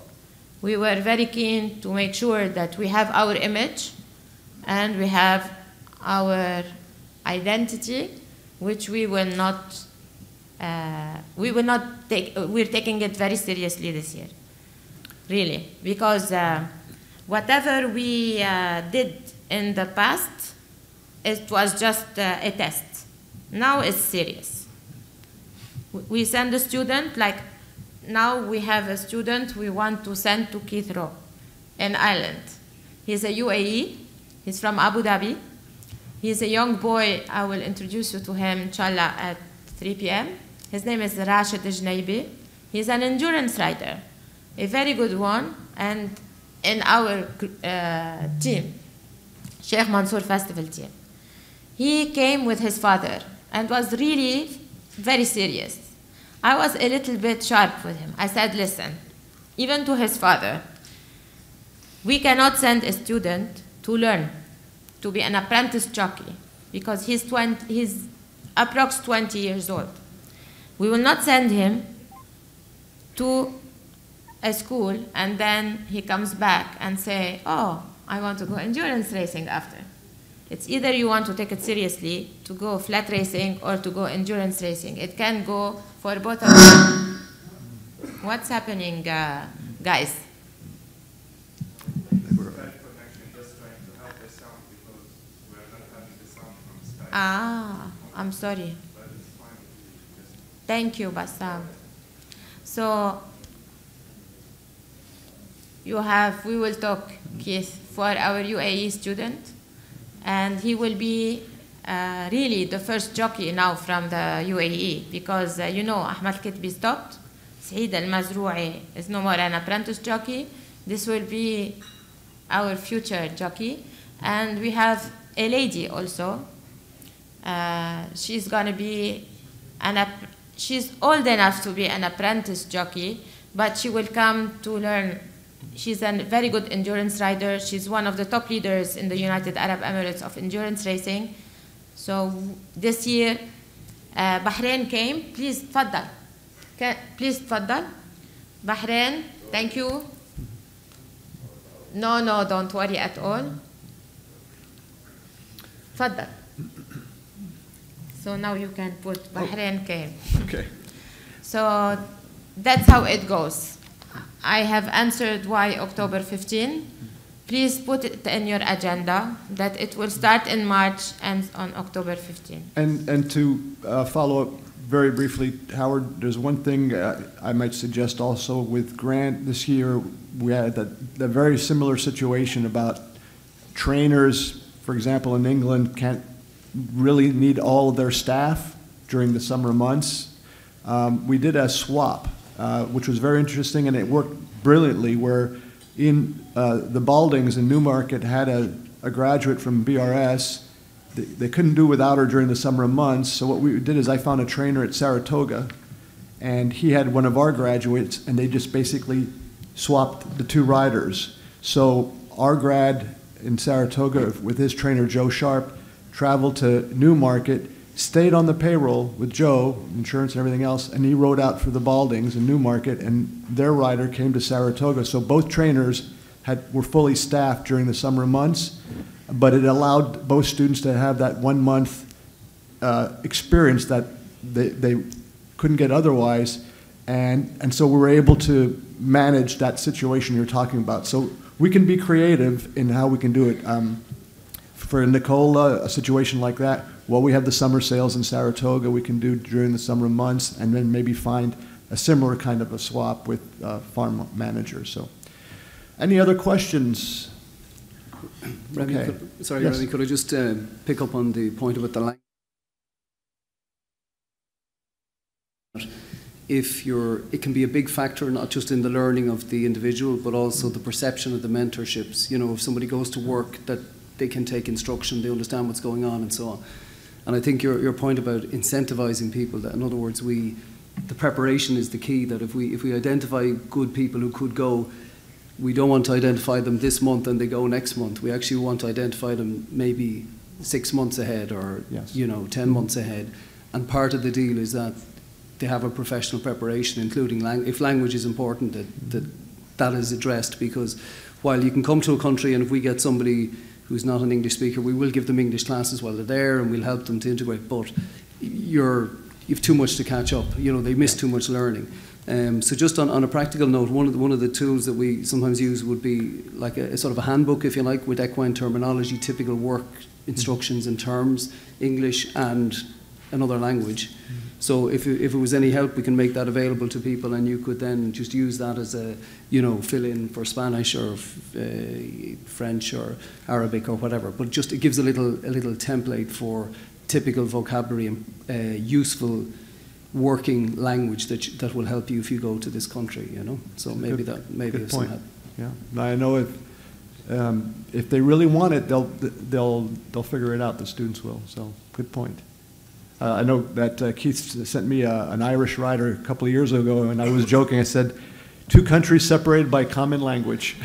We were very keen to make sure that we have our image and we have our identity, which we will not take. We're taking it very seriously this year, really, because whatever we did in the past, it was just a test. Now it's serious. We send a student, like now we have a student we want to send to Heathrow in Ireland. He's a UAE, he's from Abu Dhabi. He's a young boy, I will introduce you to him, inshallah, at 3 p.m. His name is Rashid Jnaibi. He's an endurance rider, a very good one, and in our team, Sheikh Mansoor Festival team. He came with his father and was really very serious. I was a little bit sharp with him. I said, listen, even to his father, we cannot send a student to learn, to be an apprentice jockey, because he's approx 20 years old. We will not send him to a school and then he comes back and say, oh, I want to go endurance racing after. It's either you want to take it seriously, to go flat racing or to go endurance racing. It can go for both of them. What's happening, guys? Ah, I'm sorry. Thank you, Bassam. So, we will talk, Keith, for our UAE student, and he will be really the first jockey now from the UAE, because you know, Ahmad Kitbi stopped, Saeed Al-Mazrou'i is no more an apprentice jockey. This will be our future jockey, and we have a lady also. She's going to be she's old enough to be an apprentice jockey, but she will come to learn. She's a very good endurance rider. She's one of the top leaders in the United Arab Emirates of endurance racing. So this year, Bahrain came. Please, tfaddal. Please, tfaddal. Bahrain, thank you. No, don't worry at all. Tfaddal. So now you can put Bahrain came. Okay. So that's how it goes. I have answered why October 15. Please put it in your agenda that it will start in March and on October 15. And to follow up very briefly, Howard, there's one thing I might suggest also with Grant this year. We had the very similar situation about trainers, for example, in England, can't really need all of their staff during the summer months. We did a swap, which was very interesting, and it worked brilliantly, where in the Baldings in Newmarket had a graduate from BRS. They couldn't do without her during the summer months, so what we did is I found a trainer at Saratoga, and he had one of our graduates, and they just basically swapped the two riders. So our grad in Saratoga with his trainer, Joe Sharp, traveled to Newmarket, stayed on the payroll with Joe, insurance and everything else, and he rode out for the Baldings in Newmarket, and their rider came to Saratoga. So both trainers were fully staffed during the summer months, but it allowed both students to have that 1 month experience that they couldn't get otherwise, and so we were able to manage that situation you're talking about. So we can be creative in how we can do it. for Nicola, a situation like that, well, we have the summer sales in Saratoga we can do during the summer months, and then maybe find a similar kind of a swap with farm managers. So, any other questions? Remy, Okay. Sorry, Yes. Remy, could I just pick up on the point about the language? It can be a big factor, not just in the learning of the individual, but also the perception of the mentorships. You know, if somebody goes to work, that they can take instruction, they understand what's going on, and so on. And I think your point about incentivizing people, that in other words, the preparation is the key, that if we identify good people who could go, we don't want to identify them this month and they go next month. We actually want to identify them maybe 6 months ahead, or Yes. 10 months ahead. And part of the deal is that they have a professional preparation, including if language is important, that is addressed, because while you can come to a country and if we get somebody who's not an English speaker, we will give them English classes while they're there and we'll help them to integrate, but you've too much to catch up. They miss too much learning. So just on a practical note, one of the tools that we sometimes use would be like a sort of a handbook, if you like, with equine terminology, typical work instructions in terms, English and another language. So if it was any help, we can make that available to people, and you could then just use that as a, fill in for Spanish or French or Arabic or whatever. But just it gives a little template for typical vocabulary and useful working language that will help you if you go to this country. So maybe Good some point. help. Yeah, I know if they really want it, they'll figure it out. The students will. So good point. I know that Keith sent me an Irish rider a couple of years ago, and I was joking. I said, 2 countries separated by common language.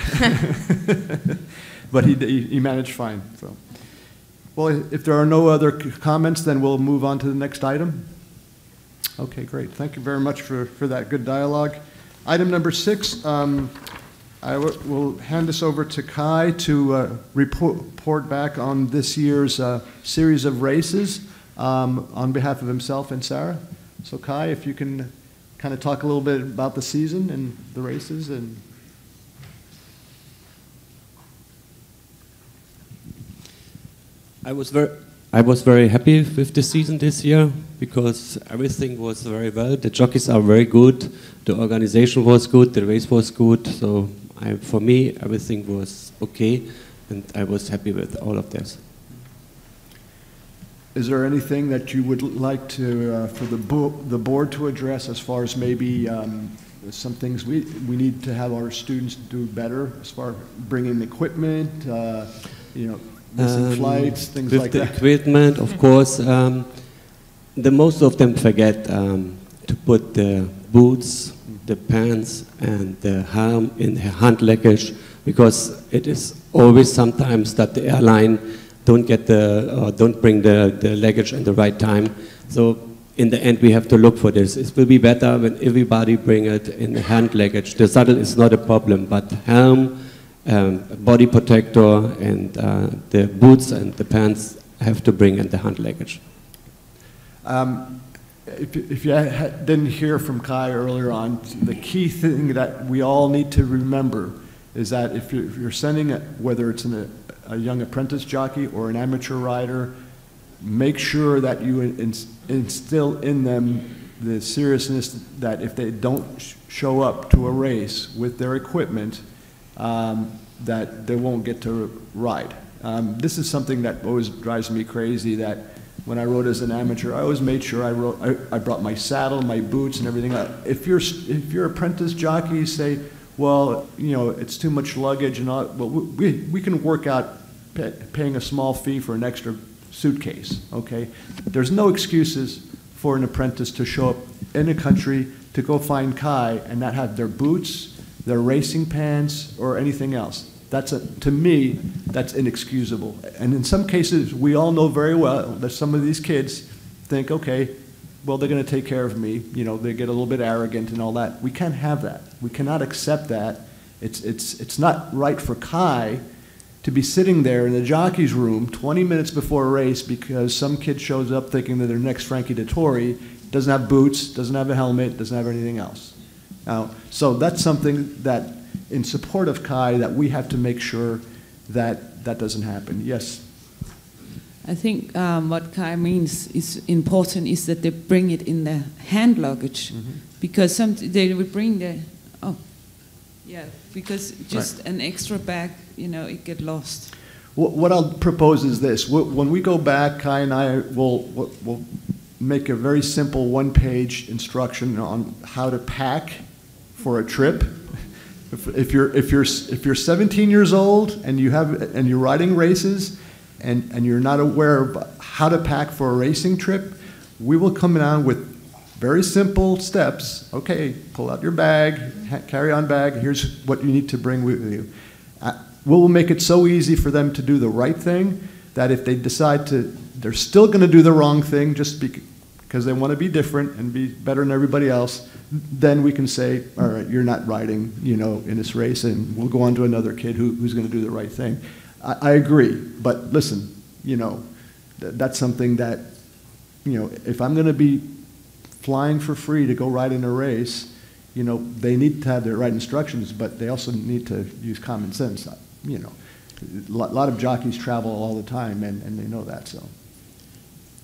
But he managed fine. So, well, if there are no other comments, then we'll move on to the next item. Okay, great. Thank you very much for that good dialogue. Item number 6, I will hand this over to Kai to report back on this year's series of races. On behalf of himself and Sarah. So Kai, if you can kind of talk a little bit about the season and the races. And I was very happy with the season this year because everything was very well. The jockeys are very good, the organization was good, the race was good. So for me, everything was okay, and I was happy with all of this. is there anything that you would like to, for the board to address as far as maybe some things we need to have our students do better as far as bringing equipment, missing flights, things like that? With the equipment, of course, the most of them forget to put the boots, the pants, and the helm in the hand luggage, because it is always sometimes that the airline don't bring the luggage in the right time. So in the end, we have to look for this. It will be better when everybody bring it in the hand luggage. The saddle is not a problem, but helm, body protector, and the boots and the pants have to bring in the hand luggage. If you didn't hear from Kai earlier on, the key thing that we all need to remember is that if you're sending it, whether it's a young apprentice jockey or an amateur rider, make sure that you instill in them the seriousness that if they don't show up to a race with their equipment, that they won't get to ride. This is something that always drives me crazy, that when I rode as an amateur, I always made sure I brought my saddle, my boots, and everything. If your apprentice jockeys say, well, it's too much luggage and all, well, we can work out paying a small fee for an extra suitcase, okay? There's no excuses for an apprentice to show up in a country to go find Kai and not have their boots, their racing pants, or anything else. To me, that's inexcusable. And in some cases, we all know very well that some of these kids think, okay, well, they're going to take care of me. They get a little bit arrogant and all that. We can't have that. We cannot accept that. It's not right for Kai to be sitting there in the jockey's room 20 minutes before a race because some kid shows up thinking that they're next Frankie Dettori, doesn't have boots, doesn't have a helmet, doesn't have anything else. So that's something that, in support of Kai, that we have to make sure that that doesn't happen. Yes? I think what Kai means is important is that they bring it in the hand luggage, because they will bring because just an extra bag, it get lost. What I'll propose is this: when we go back, Kai and I will make a very simple one-page instruction on how to pack for a trip. If you're 17 years old and you're riding races, and you're not aware of how to pack for a racing trip, we will come down with very simple steps. Okay, pull out your bag, carry-on bag, here's what you need to bring with you. We'll make it so easy for them to do the right thing that if they decide they're still going to do the wrong thing just because they want to be different and be better than everybody else, then we can say, all right, you're not riding, in this race, and we'll go on to another kid who's going to do the right thing. I agree, but listen, that's something that, if I'm going to be flying for free to go ride in a race, they need to have the right instructions, but they also need to use common sense. A lot of jockeys travel all the time, and they know that. So.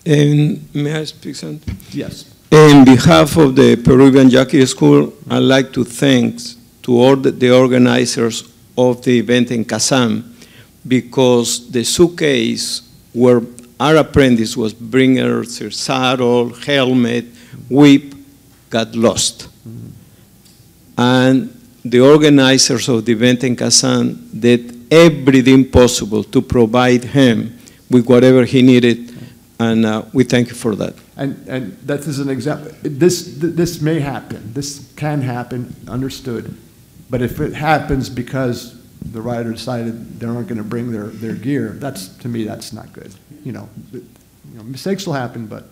And may I speak something? Yes. On behalf of the Peruvian Jockey School, I'd like to thank all the organizers of the event in Kazan, because the suitcase where our apprentice was bringing her saddle, helmet, whip, got lost. And the organizers of the event in Kazan did everything possible to provide him with whatever he needed, and we thank you for that. And that is an example. This may happen. This can happen, understood. But if it happens because the rider decided they aren't going to bring their gear, to me, that's not good. Mistakes will happen, but.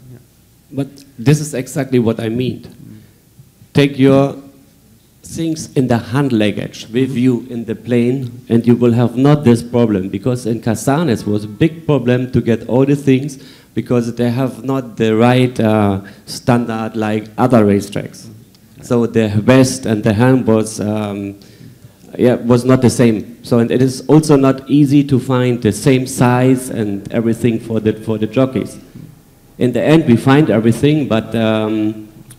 But this is exactly what I mean. Take your things in the hand luggage with you in the plane, and you will have not this problem, because in Kazan it was a big problem to get all the things, because they have not the right standard like other racetracks. So the vest and the helm was not the same. So and it is also not easy to find the same size and everything for the jockeys. In the end, we find everything, but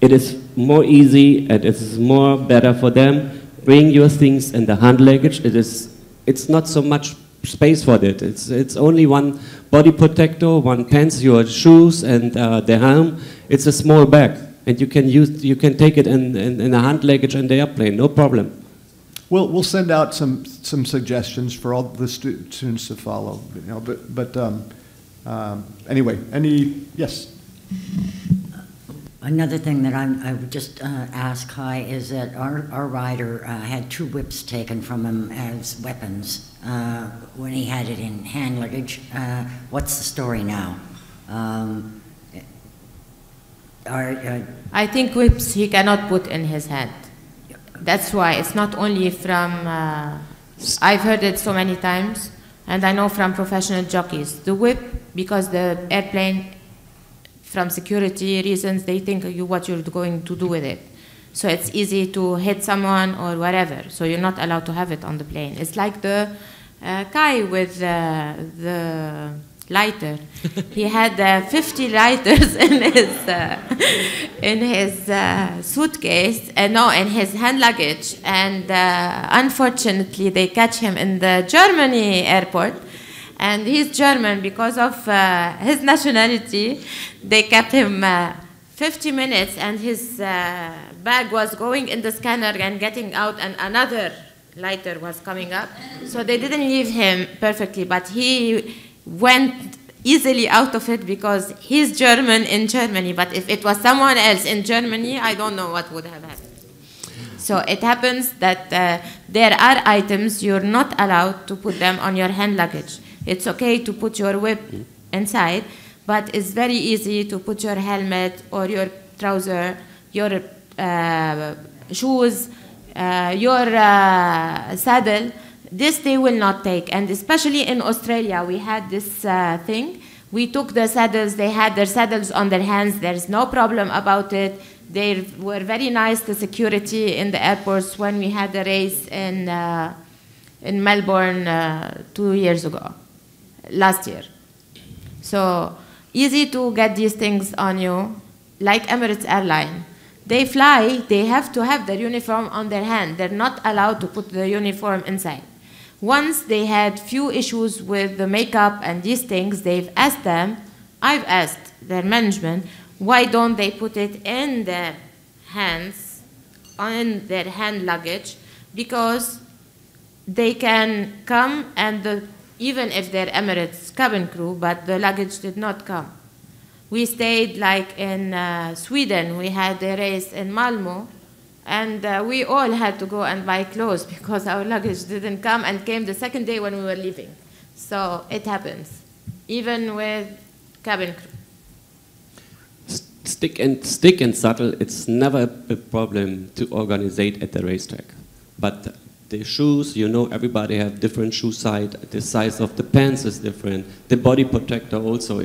it is more easy and it is more better for them. Bring your things in the hand luggage. It's not so much space for it. It's only one body protector, one pants, your shoes, and the helm. It's a small bag, and you can take it in a hand luggage in the airplane, no problem. We'll send out some suggestions for all the students to follow. Anyway, yes. Another thing that I would just ask Kai is that our rider had 2 whips taken from him as weapons when he had it in hand luggage. What's the story now? I think whips he cannot put in his hand. That's why it's not only from, I've heard it so many times, and I know from professional jockeys. The whip, because the airplane, from security reasons, they think what you're going to do with it. So it's easy to hit someone or whatever. So you're not allowed to have it on the plane. It's like the guy with the lighter. He had 50 lighters in his suitcase, no, in his hand luggage. And unfortunately, they catch him in the Germany airport. And he's German because of his nationality. They kept him 50 minutes, and his bag was going in the scanner and getting out, and another lighter was coming up. So they didn't leave him perfectly, but he went easily out of it because he's German in Germany. But if it was someone else in Germany, I don't know what would have happened. So it happens that there are items you're not allowed to put them on your hand luggage. It's okay to put your whip inside, but it's very easy to put your helmet or your trouser, your shoes, your saddle. This they will not take. And especially in Australia, we had this thing. We took the saddles. They had their saddles on their hands. There's no problem about it. They were very nice, the security in the airports, when we had the race in Melbourne 2 years ago. Last year. So easy to get these things on you, like Emirates Airline. They fly, they have to have their uniform on their hand. They're not allowed to put the uniform inside. Once they had few issues with the makeup and these things, they've asked them, I've asked their management, why don't they put it in their hands, on their hand luggage, because they can come and even if they're Emirates cabin crew, but the luggage did not come. We stayed like in Sweden. We had a race in Malmö, and we all had to go and buy clothes because our luggage didn't come and came the second day when we were leaving. So it happens, even with cabin crew. Stick and subtle, it's never a problem to organize it at the racetrack. But the shoes, you know, everybody have different shoe size. The size of the pants is different. The body protector also,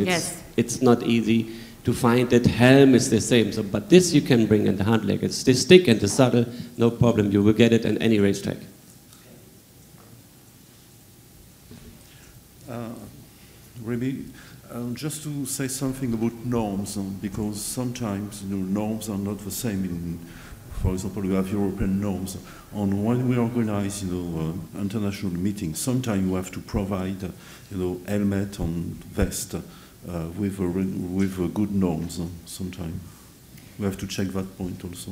it's not easy to find. That helm is the same. So, but this you can bring in the hand leg. It's the stick and the saddle, no problem. You will get it on any racetrack. Remy, just to say something about norms, because sometimes norms are not the same. For example, we have European norms. And when we organize, international meetings, sometimes you have to provide, helmet and vest with good norms. Sometimes we have to check that point also.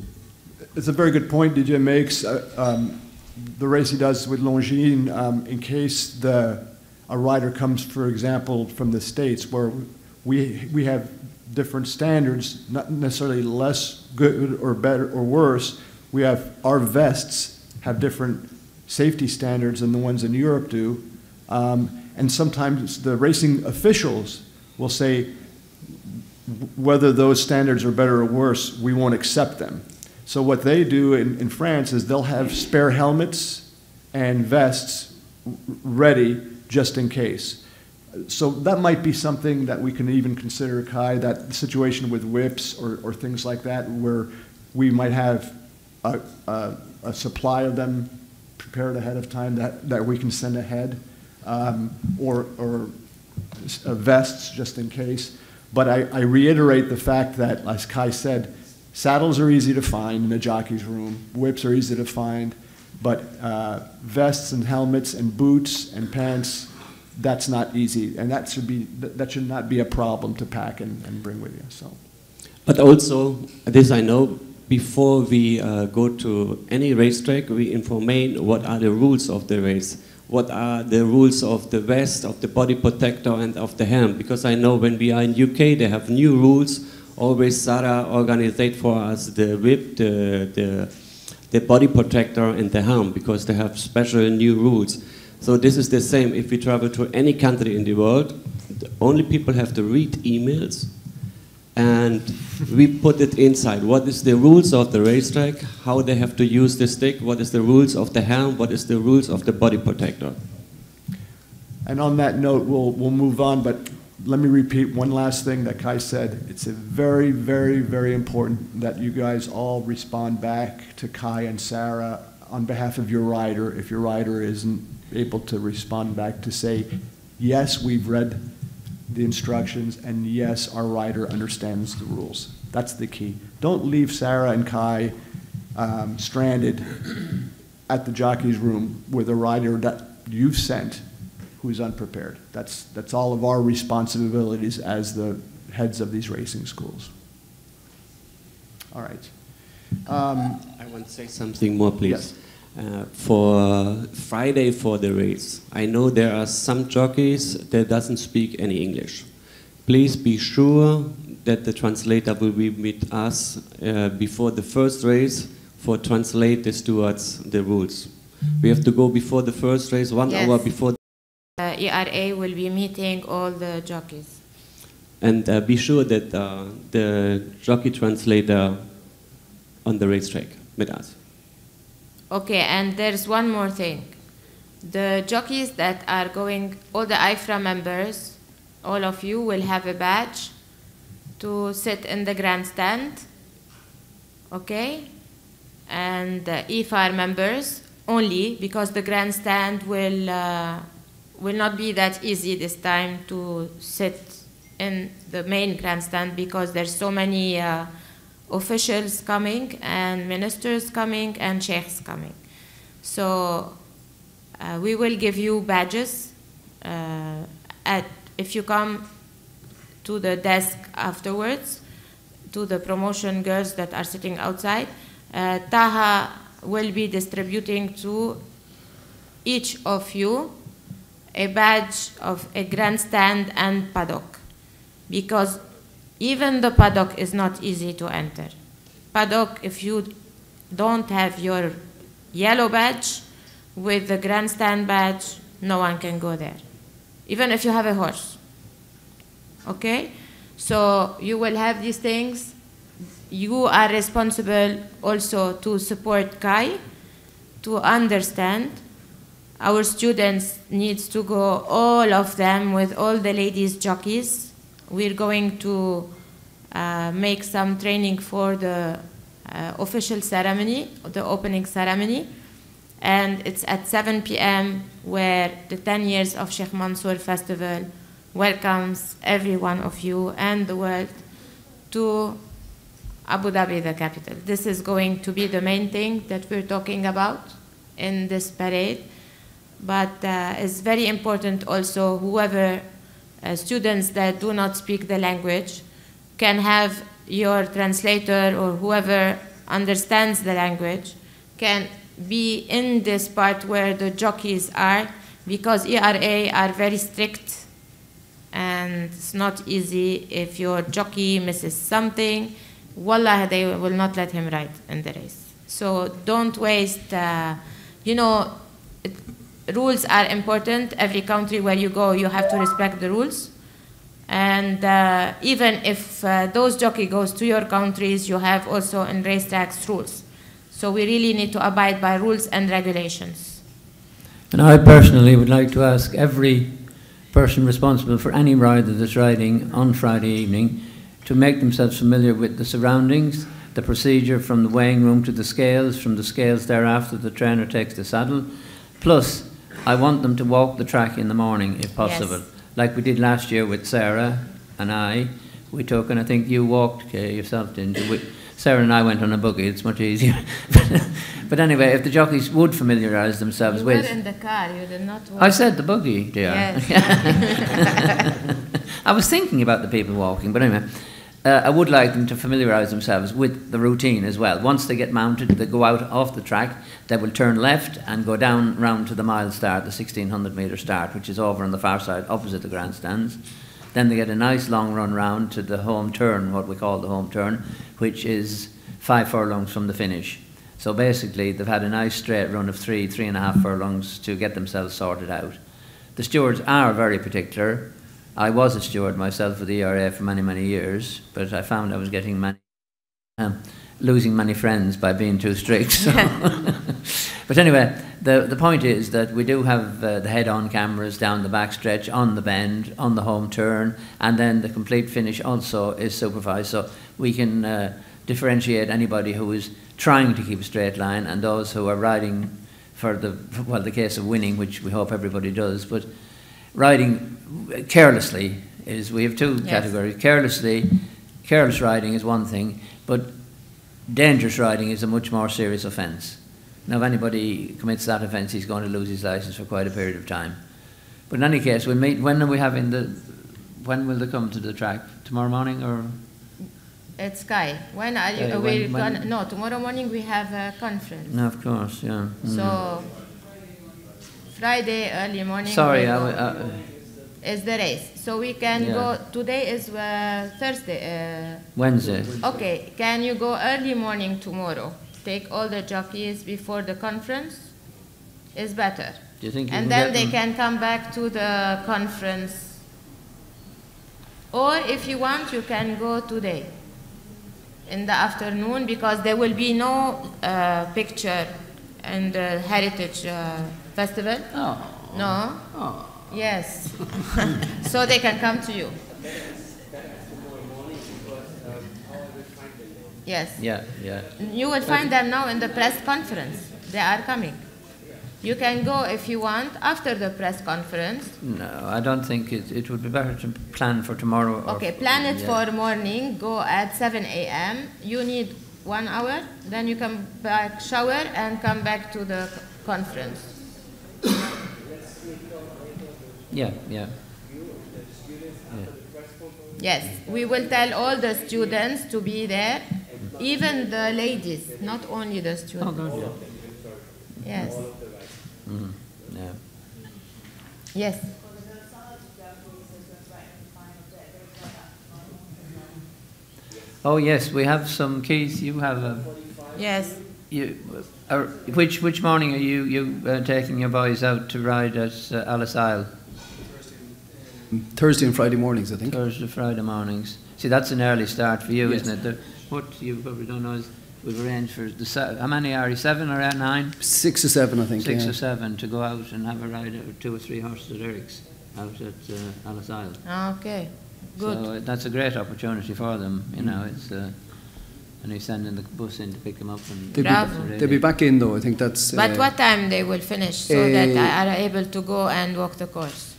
It's a very good point DJ makes. The race he does with Longines, in case a rider comes, for example, from the States, where we have different standards, not necessarily less good or better or worse. We have, our vests have different safety standards than the ones in Europe do. And sometimes the racing officials will say, whether those standards are better or worse, we won't accept them. So what they do in France is they'll have spare helmets and vests ready just in case. So that might be something that we can even consider, Kai, that situation with whips or things like that, where we might have a supply of them prepared ahead of time that we can send ahead, or vests just in case. But I reiterate the fact that, as Kai said, saddles are easy to find in a jockey's room, whips are easy to find, but vests and helmets and boots and pants, that's not easy, and that should not be a problem to pack and bring with you. So, but also, this I know, before we go to any racetrack, we inform what are the rules of the race, what are the rules of the vest, of the body protector, and of the helm. Because I know when we are in UK, they have new rules. Always Sarah organized for us the whip, the body protector, and the helm, because they have special new rules. So this is the same if we travel to any country in the world. The only people have to read emails, and we put it inside. What is the rules of the racetrack, how they have to use the stick, what is the rules of the helm, what is the rules of the body protector. And on that note, we'll move on, but let me repeat one last thing that Kai said. It's a very, very, very important that you guys all respond back to Kai and Sarah on behalf of your rider, if your rider isn't able to respond back to say, yes, we've read the instructions, and yes, our rider understands the rules. That's the key. Don't leave Sarah and Kai stranded at the jockey's room with a rider that you've sent who's unprepared. That's all of our responsibilities as the heads of these racing schools. All right. I want to say something more, please. Yes. For Friday for the race, I know there are some jockeys that doesn't speak any English. Please be sure that the translator will be with us before the first race for translate the stewards the rules. We have to go before the first race, 1 hour before. ERA will be meeting all the jockeys. And be sure that the jockey translator on the racetrack with us. Okay, and there's one more thing. The jockeys that are going, all the IFHRA members, all of you will have a badge to sit in the grandstand, okay? And IFHRA members only, because the grandstand will not be that easy this time to sit in the main grandstand because there's so many officials coming and ministers coming and sheikhs coming. So we will give you badges if you come to the desk afterwards, to the promotion girls that are sitting outside. Taha will be distributing to each of you a badge of a grandstand and paddock, because even the paddock is not easy to enter. Paddock, if you don't have your yellow badge with the grandstand badge, no one can go there, even if you have a horse. Okay? So you will have these things. You are responsible also to support Kai, to understand. Our students need to go, all of them, with all the ladies jockeys. We're going to make some training for the official ceremony, the opening ceremony. And it's at 7 p.m. where the 10 years of Sheikh Mansoor Festival welcomes every one of you and the world to Abu Dhabi, the capital. This is going to be the main thing that we're talking about in this parade. But it's very important also, whoever students that do not speak the language can have your translator, or whoever understands the language can be in this part where the jockeys are, because ERA are very strict and it's not easy. If your jockey misses something, wallah, they will not let him ride in the race. So don't waste, rules are important. Every country where you go, you have to respect the rules. And even if those jockey goes to your countries, you have also in racetracks rules. So we really need to abide by rules and regulations. And I personally would like to ask every person responsible for any rider that's riding on Friday evening to make themselves familiar with the surroundings, the procedure from the weighing room to the scales, from the scales thereafter the trainer takes the saddle. Plus, I want them to walk the track in the morning if possible. Yes. Like we did last year with Sarah and I. We took, and I think you walked yourself, didn't you? Sarah and I went on a buggy, it's much easier. But anyway, if the jockeys would familiarise themselves with... You were in the car, you did not walk. I said the buggy, dear. Yes. I was thinking about the people walking, but anyway. I would like them to familiarise themselves with the routine as well. Once they get mounted, they go out off the track, they will turn left and go down round to the mile start, the 1,600 metre start, which is over on the far side, opposite the grandstands. Then they get a nice long run round to the home turn, what we call the home turn, which is 5 furlongs from the finish. So basically, they've had a nice straight run of 3.5 furlongs to get themselves sorted out. The stewards are very particular. I was a steward myself with the ERA for many, many years, but I found I was getting losing many friends by being too strict. So. But anyway, the point is that we do have the head-on cameras down the backstretch, on the bend, on the home turn, and then the complete finish also is supervised. So we can differentiate anybody who is trying to keep a straight line and those who are riding for the case of winning, which we hope everybody does. But riding carelessly is, we have two categories. Careless riding is one thing, but dangerous riding is a much more serious offence. Now, if anybody commits that offence, he's going to lose his licence for quite a period of time. But in any case, we'll meet. When are we having when will they come to the track? Tomorrow morning or? It's Sky. When are you? No, tomorrow morning we have a conference. No, of course, yeah. So Friday early morning. Sorry, is the race. So we can go. Today is Thursday. Wednesday. Okay, can you go early morning tomorrow? Take all the jockeys before the conference. Is better. Do you think? And then they can come back to the conference. Or if you want, you can go today in the afternoon, because there will be no picture in the Heritage Festival. Oh. No? Oh. Yes. So they can come to you. Yes. Yeah, yeah. You will find them now in the press conference. They are coming. You can go if you want after the press conference. No, I don't think it would be better to plan for tomorrow. Okay, plan it for morning. Go at 7 a.m. You need 1 hour. Then you come back, shower, and come back to the conference. Yeah. Yes, we will tell all the students to be there, even the ladies, not only the students. Oh, God, yeah. Yes. Mm-hmm. Yeah. Yes. Oh yes, we have some keys. You have a. Yes. Which morning are you taking your boys out to ride at Alice Isle? Thursday and Friday mornings, I think. Thursday, Friday mornings. See, that's an early start for you, Yes. isn't it? What you probably don't know is we've arranged for how many are you? 7 or 9? 6 or 7, I think. 6 yeah. or 7 to go out and have a ride of 2 or 3 horses at Eric's out at Alice Isle. Okay. Good. So that's a great opportunity for them. You know, it's and he's sending the bus in to pick them up. And They'll be back in though. I think that's. But what time they will finish so that I are able to go and walk the course?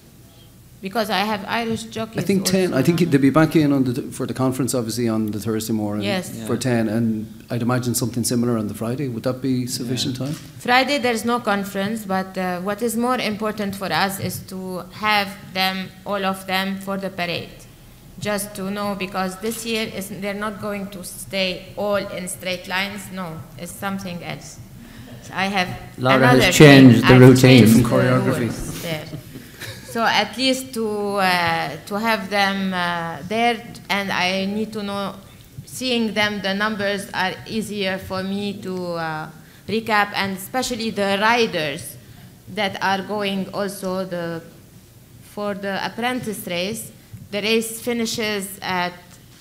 Because I have Irish jockeys. I think 10. I think they'll be back in for the conference, obviously, on the Thursday morning. Yes. For 10, and I'd imagine something similar on the Friday. Would that be sufficient time? Friday there's no conference, but what is more important for us is to have them, all of them, for the parade. Just to know, because this year they're not going to stay all in straight lines. No, it's something else. So I have Laura another has changed the routine. Different choreography. There. So at least to have them there, and I need to know, seeing them, the numbers are easier for me to recap, and especially the riders that are going also for the apprentice race. The race finishes at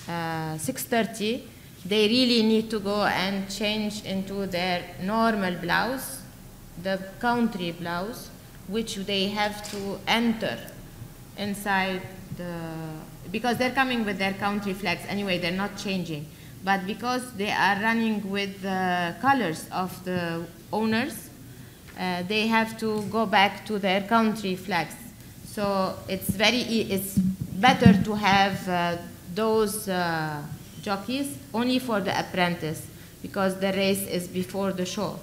6:30. They really need to go and change into their normal blouse, the country blouse, which they have to enter inside because they're coming with their country flags anyway, they're not changing. But because they are running with the colors of the owners, they have to go back to their country flags. So it's it's better to have those jockeys only for the apprentice, because the race is before the show.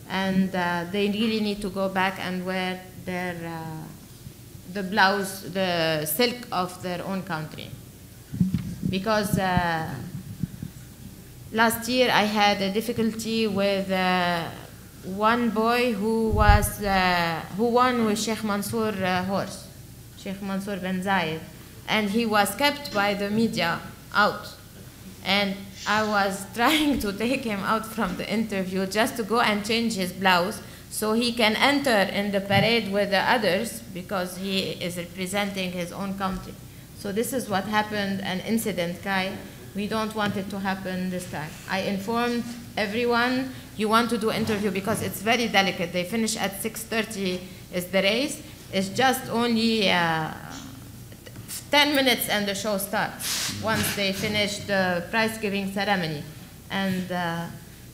And they really need to go back and wear their the blouse, the silk of their own country. Because last year I had a difficulty with one boy who won with Sheikh Mansoor horse, Sheikh Mansoor bin Zayed, and he was kept by the media out. And I was trying to take him out from the interview just to go and change his blouse so he can enter in the parade with the others, because he is representing his own country. So this is what happened, an incident, Kai. We don't want it to happen this time. I informed everyone, you want to do interview because it's very delicate. They finish at 6:30 is the race. It's just only 10 minutes and the show starts once they finish the prize-giving ceremony. And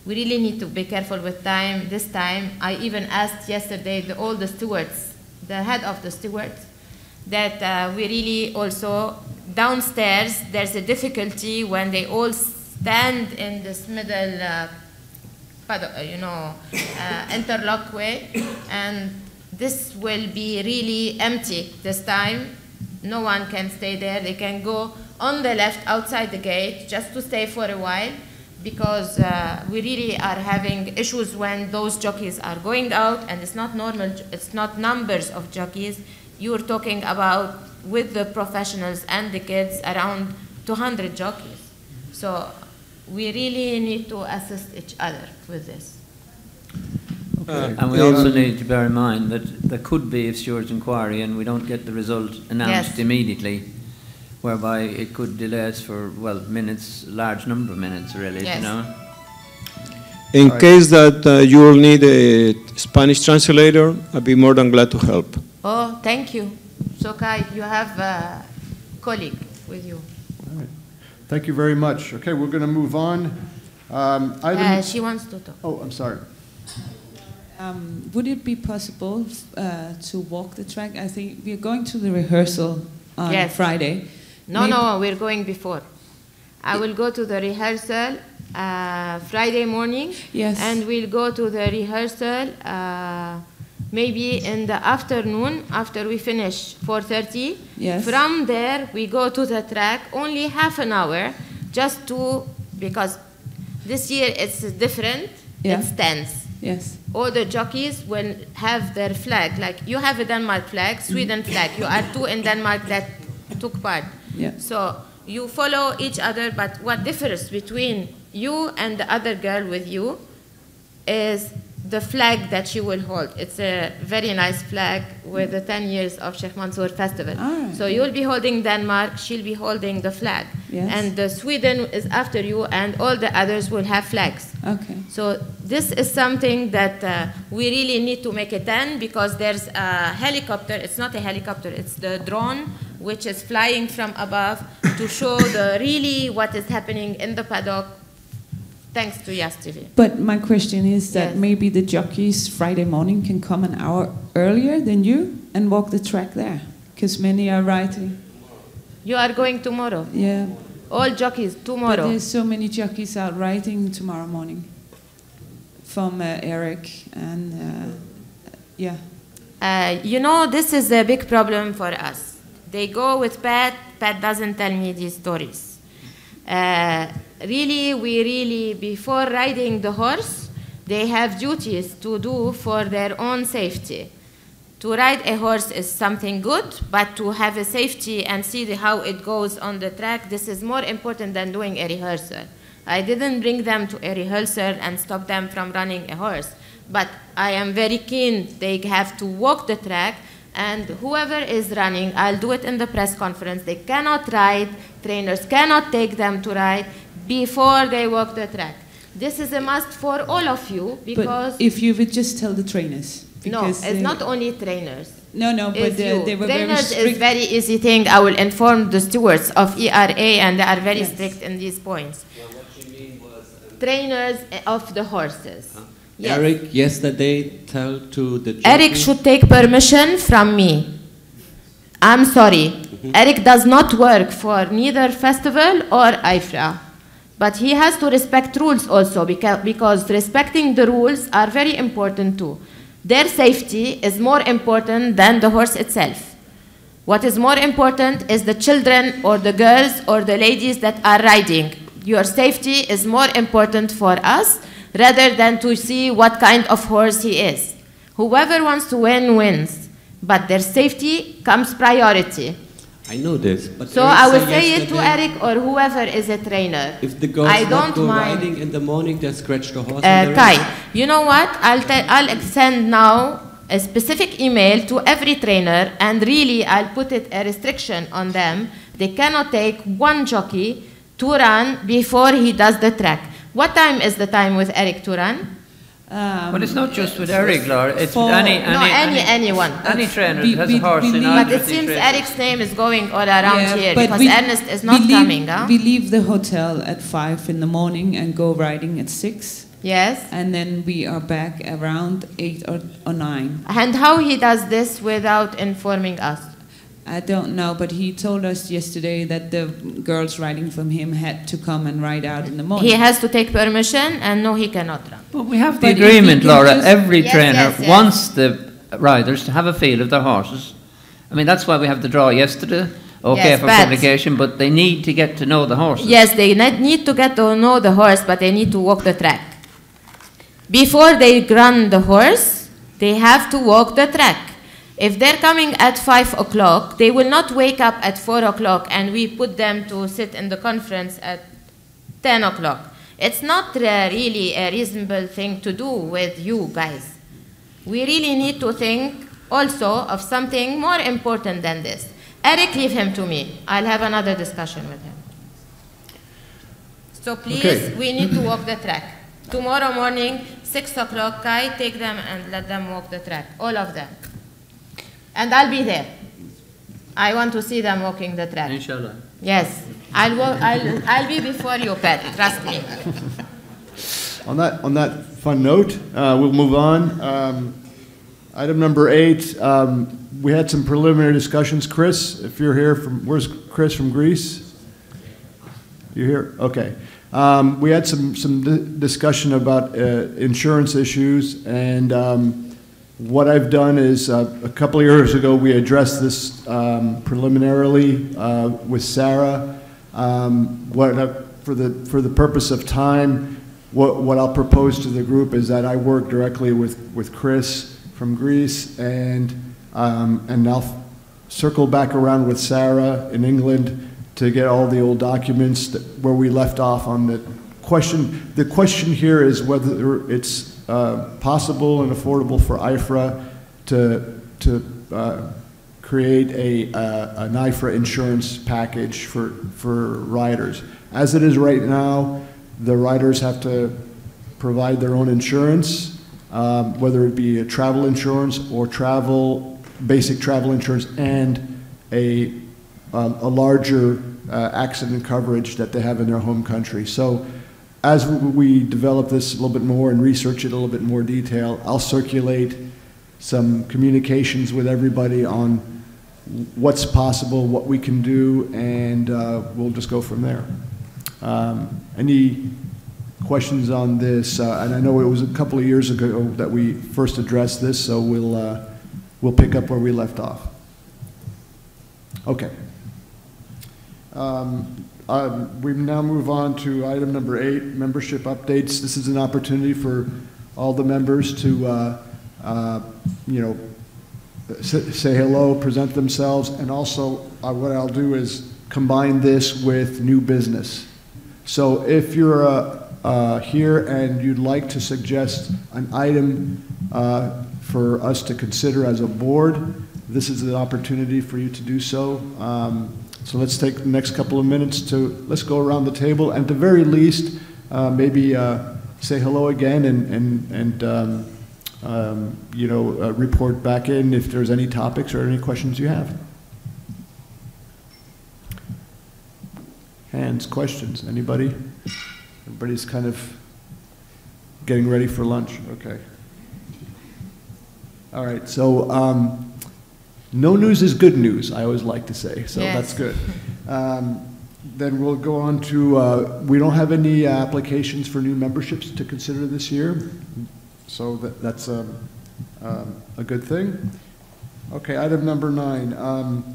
we really need to be careful with time. This time, I even asked yesterday all the stewards, the head of the stewards, that we really also, downstairs, there's a difficulty when they all stand in this middle, interlock way, and this will be really empty this time. No one can stay there. They can go on the left outside the gate just to stay for a while, because we really are having issues when those jockeys are going out, and it's not normal, it's not numbers of jockeys. You're talking about, with the professionals and the kids, around 200 jockeys. So we really need to assist each other with this. And we also need to bear in mind that there could be a steward's inquiry and we don't get the result announced immediately, whereby it could delay us for, well, minutes, large number of minutes, really, you know. In case that you will need a Spanish translator, I'd be more than glad to help. Oh, thank you. So Kai, you have a colleague with you. All right. Thank you very much. Okay, we're going to move on. She wants to talk. Oh, I'm sorry. Would it be possible to walk the track? I think we're going to the rehearsal on Friday. No, we're going before. I will go to the rehearsal Friday morning. Yes. And we'll go to the rehearsal maybe in the afternoon after we finish 4:30. Yes. From there, we go to the track, only half an hour, just to, because this year it's different, it's tense. Yes. All the jockeys will have their flag, like you have a Denmark flag, Sweden flag. You are two in Denmark that took part. Yeah. So you follow each other, but what differs between you and the other girl with you is the flag that she will hold. It's a very nice flag with the 10 years of Sheikh Mansoor Festival. Right. So you'll be holding Denmark, she'll be holding the flag. Yes. And the Sweden is after you, and all the others will have flags. Okay. So this is something that we really need to make it 10, because there's a helicopter. It's not a helicopter, it's the drone, which is flying from above to show really what is happening in the paddock, thanks to Yas TV. But my question is that maybe the jockeys Friday morning can come an hour earlier than you and walk the track there, because many are riding. You are going tomorrow? Yeah. All jockeys tomorrow? But there's so many jockeys out riding tomorrow morning. From Eric and you know, this is a big problem for us. They go with Pat. Pat doesn't tell me these stories. Really, before riding the horse, they have duties to do for their own safety. To ride a horse is something good, but to have a safety and see how it goes on the track, this is more important than doing a rehearsal. I didn't bring them to a rehearsal and stop them from running a horse, but I am very keen they have to walk the track, and whoever is running, I'll do it in the press conference. They cannot ride, trainers cannot take them to ride before they walk the track. This is a must for all of you, because... But if you would just tell the trainers. No, it's not only trainers. No, but they were trainers very strict. is very easy thing. I will inform the stewards of ERA, and they are very strict in these points. Yeah, what you mean was... trainers of the horses. Yes. Eric yesterday told to the jockey... Eric should take permission from me. I'm sorry. Eric does not work for neither festival or IFHRA. But he has to respect rules also, because respecting the rules are very important too. Their safety is more important than the horse itself. What is more important is the children or the girls or the ladies that are riding. Your safety is more important for us rather than to see what kind of horse he is. Whoever wants to win, wins. But their safety comes priority. I know this, but so Eric I will said say it to yesterday, Eric or whoever is a trainer. If the girls I not don't go mind. riding in the morning, they scratch the horse. Kai, you know what? I'll send now a specific email to every trainer, and really I'll put it a restriction on them. They cannot take one jockey to run before he does the track. What time is the time with Eric to run? But it's not just with Eric, Laura. It's with anyone. Any trainer that has a horse in But it seems Eric's name is going all around here, because Ernest is not coming. Huh? We leave the hotel at 5 in the morning and go riding at 6. Yes. And then we are back around 8 or 9. And how he does this without informing us? I don't know, but he told us yesterday that the girls riding from him had to come and ride out in the morning. He has to take permission, and no, he cannot run. But we have the agreement, Laura. Every trainer wants the riders to have a feel of their horses. I mean, that's why we have the draw yesterday. Okay, for publication, but they need to get to know the horses. Yes, they need to get to know the horse, but they need to walk the track. Before they run the horse, they have to walk the track. If they're coming at 5 o'clock, they will not wake up at 4 o'clock and we put them to sit in the conference at 10 o'clock. It's not really a reasonable thing to do with you guys. We really need to think also of something more important than this. Eric, leave him to me. I'll have another discussion with him. So please, we need to walk the track. Tomorrow morning, 6 o'clock, Kai, take them and let them walk the track, all of them. And I'll be there. I want to see them walking the track. Inshallah. Yes. I'll be before you, Pat. Trust me. On that fun note, we'll move on. Item number 8, we had some preliminary discussions. Chris, if you're here where's Chris from Greece? You're here? Okay. We had some discussion about insurance issues, and what I've done is a couple of years ago we addressed this preliminarily with Sarah. For the purpose of time, what I'll propose to the group is that I work directly with Chris from Greece, and I'll circle back around with Sarah in England to get all the old documents where we left off on the question. The question here is whether it's possible and affordable for IFHRA to create an IFHRA insurance package for riders. As it is right now, the riders have to provide their own insurance, whether it be a travel insurance or basic travel insurance, and a larger accident coverage that they have in their home country. So as we develop this a little bit more and research it a little bit more detail, I'll circulate some communications with everybody on what's possible, what we can do, and we'll just go from there. Any questions on this? And I know it was a couple of years ago that we first addressed this, so we'll pick up where we left off. Okay. We now move on to item number 8, membership updates. This is an opportunity for all the members to, say hello, present themselves, and also what I'll do is combine this with new business. So if you're here and you'd like to suggest an item for us to consider as a board, this is an opportunity for you to do so. So let's take the next couple of minutes let's go around the table, and at the very least, maybe say hello again and report back in if there's any topics or any questions you have. Hands, questions, anybody? Everybody's kind of getting ready for lunch, okay. All right, so no news is good news, I always like to say, so yes. That's good. Then we'll go on to, we don't have any applications for new memberships to consider this year, so that's a good thing. Okay, item number 9.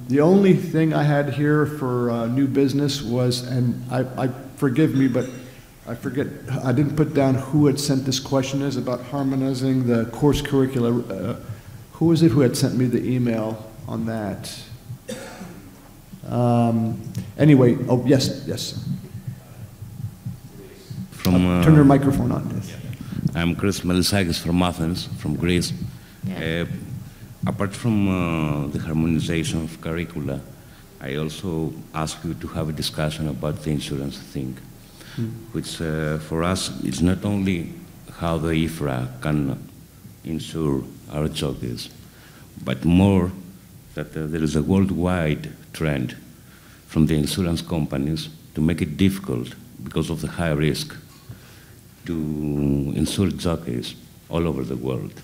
The only thing I had here for new business was, and I forgive me, but I forget, I didn't put down who had sent this question is about harmonizing the course curricula. Who is it who had sent me the email on that? Anyway, oh, yes. Turn your microphone on. Yes. Yeah. I'm Chris Melisakis from Athens, from Greece. Yeah. Apart from the harmonization of curricula, I also ask you to have a discussion about the insurance thing, which for us is not only how the IFHRA can insure our jockeys, but more that there is a worldwide trend from the insurance companies to make it difficult, because of the high risk, to insure jockeys all over the world.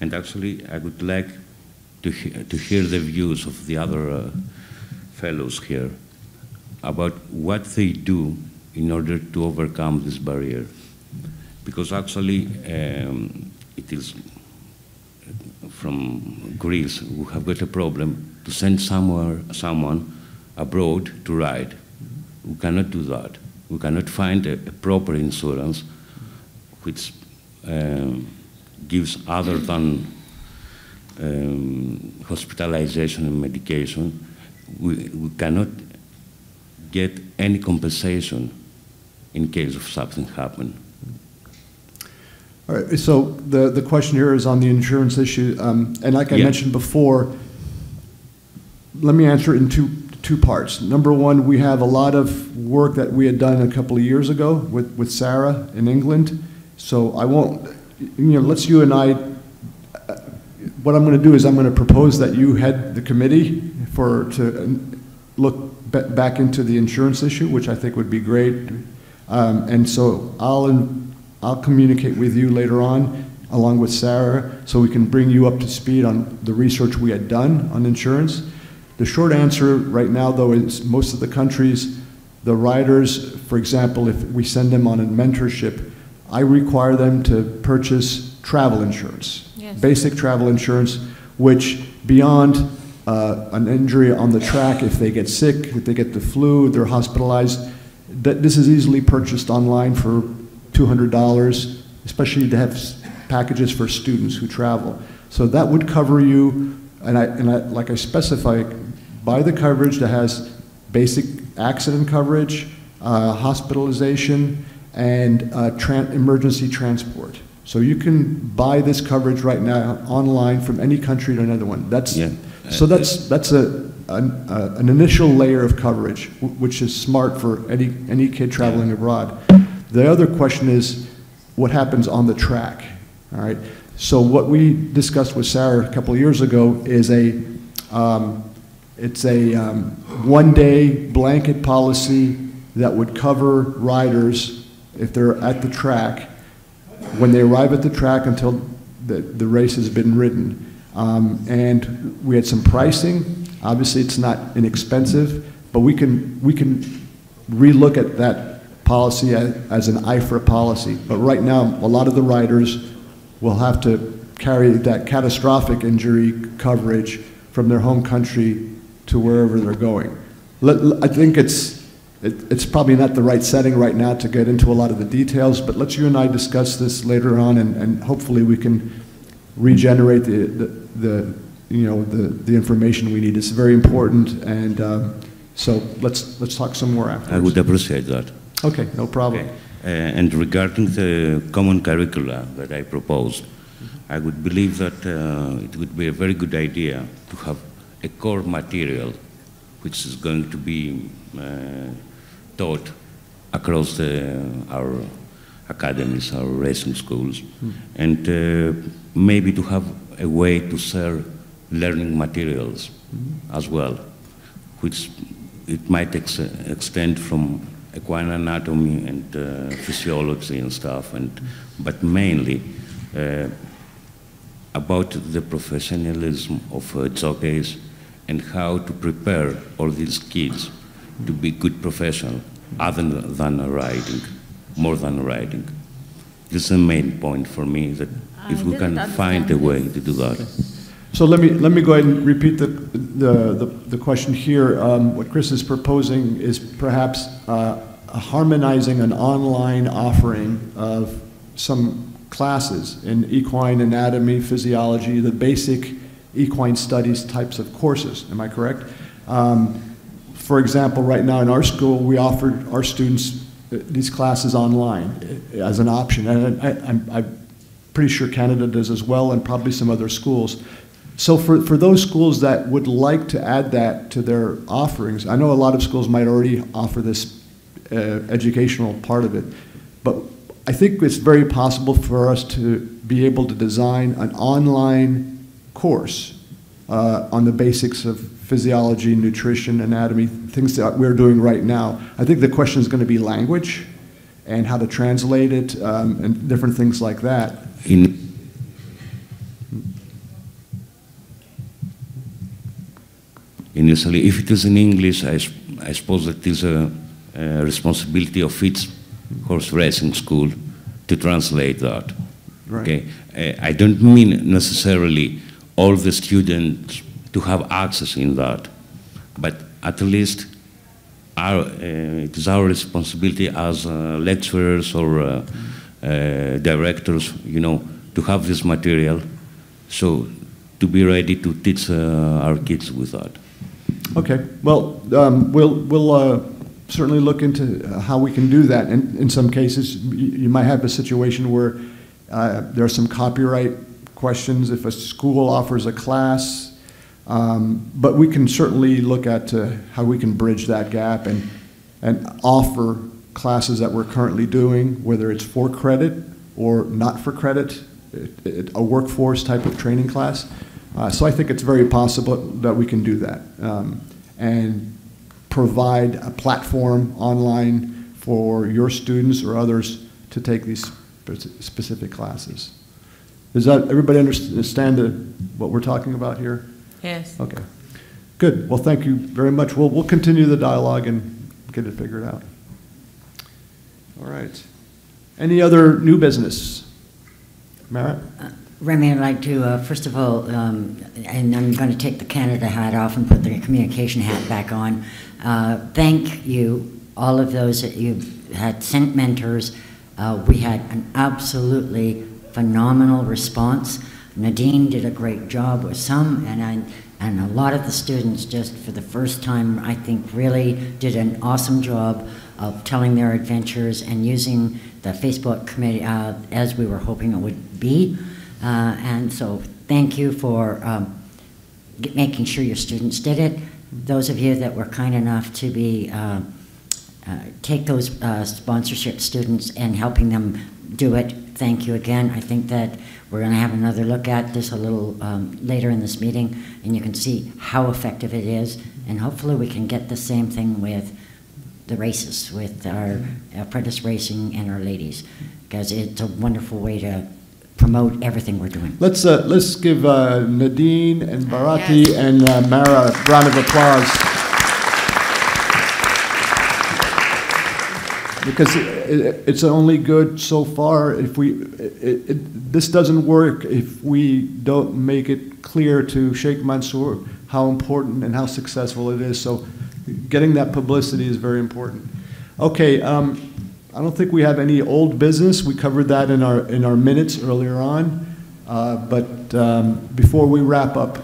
And actually, I would like to hear the views of the other fellows here about what they do in order to overcome this barrier. Because actually, it is from Greece, we have got a problem to send someone abroad to ride. We cannot do that. We cannot find a proper insurance which gives other than hospitalization and medication. We cannot get any compensation in case of something happen. All right, so the question here is on the insurance issue, and like I mentioned before, let me answer it in two parts. Number one, we have a lot of work that we had done a couple of years ago with Sarah in England, so I won't, let's you and I, what I'm going to do is I'm going to propose that you head the committee to look back into the insurance issue, which I think would be great. And so I'll I'll communicate with you later on, along with Sarah, so we can bring you up to speed on the research we had done on insurance. The short answer right now, though, is most of the countries, the riders, for example, if we send them on a mentorship, I require them to purchase travel insurance, yes. Basic travel insurance, which beyond an injury on the track, if they get sick, if they get the flu, they're hospitalized, this is easily purchased online for $200, especially to have packages for students who travel. So that would cover you, and like I specify, buy the coverage that has basic accident coverage, hospitalization, and emergency transport. So you can buy this coverage right now online from any country to another one. That's an initial layer of coverage, which is smart for any kid traveling abroad. The other question is, what happens on the track? All right. So what we discussed with Sarah a couple of years ago is it's a one-day blanket policy that would cover riders if they're at the track when they arrive at the track until the race has been ridden. And we had some pricing. Obviously, it's not inexpensive, but we can relook at that policy as an IFHRA policy. But right now, a lot of the riders will have to carry that catastrophic injury coverage from their home country to wherever they're going. I think it's probably not the right setting right now to get into a lot of the details, but let's you and I discuss this later on, and hopefully we can regenerate the information we need. It's very important, and so let's talk some more afterwards. I would appreciate that. Okay, no problem. Okay. And regarding the common curricula that I proposed, I would believe that it would be a very good idea to have a core material which is going to be taught across our academies, our racing schools, and maybe to have a way to share learning materials as well, which it might extend from equine anatomy and physiology and stuff, but mainly about the professionalism of jockeys and how to prepare all these kids to be good professionals other than riding, more than riding. This is the main point for me, that if we can find a way to do that. So let me go ahead and repeat the question here. What Chris is proposing is perhaps harmonizing an online offering of some classes in equine anatomy, physiology, the basic equine studies types of courses. Am I correct? For example, right now in our school, we offered our students these classes online as an option, and I'm pretty sure Canada does as well, and probably some other schools. So for those schools that would like to add that to their offerings, I know a lot of schools might already offer this educational part of it, but I think it's very possible for us to be able to design an online course on the basics of physiology, nutrition, anatomy, things that we're doing right now. I think the question is going to be language and how to translate it and different things like that. Initially, if it is in English, I suppose that it is a responsibility of each horse racing school to translate that. Right. Okay? I don't mean necessarily all the students to have access in that, but at least it is our responsibility as lecturers or directors, to have this material, so to be ready to teach our kids with that. Okay, well, we'll certainly look into how we can do that. And in some cases, you might have a situation where there are some copyright questions if a school offers a class, but we can certainly look at how we can bridge that gap and offer classes that we're currently doing, whether it's for credit or not for credit, a workforce type of training class. So I think it's very possible that we can do that and provide a platform online for your students or others to take these specific classes. Does that, everybody understand what we're talking about here? Yes. Okay. Good. Well, thank you very much. We'll continue the dialogue and get it figured out. All right. Any other new business? Mara? Remy, I'd like to, first of all, and I'm going to take the Canada hat off and put the communication hat back on. Thank you, all of those that you had sent mentors. We had an absolutely phenomenal response. Nadine did a great job with some, and a lot of the students just for the first time, I think, really did an awesome job of telling their adventures and using the Facebook committee as we were hoping it would be. And so thank you for making sure your students did it. Those of you that were kind enough to be take those sponsorship students and helping them do it, thank you again. I think that we're going to have another look at this a little later in this meeting, and you can see how effective it is, and hopefully we can get the same thing with the races, with our apprentice racing and our ladies, because it's a wonderful way to promote everything we're doing. Let's give Nadine and Bharati and Mara a round of applause. Because it's only good so far if this doesn't work if we don't make it clear to Sheikh Mansoor how important and how successful it is. So getting that publicity is very important. Okay, I don't think we have any old business. We covered that in our minutes earlier on. But before we wrap up,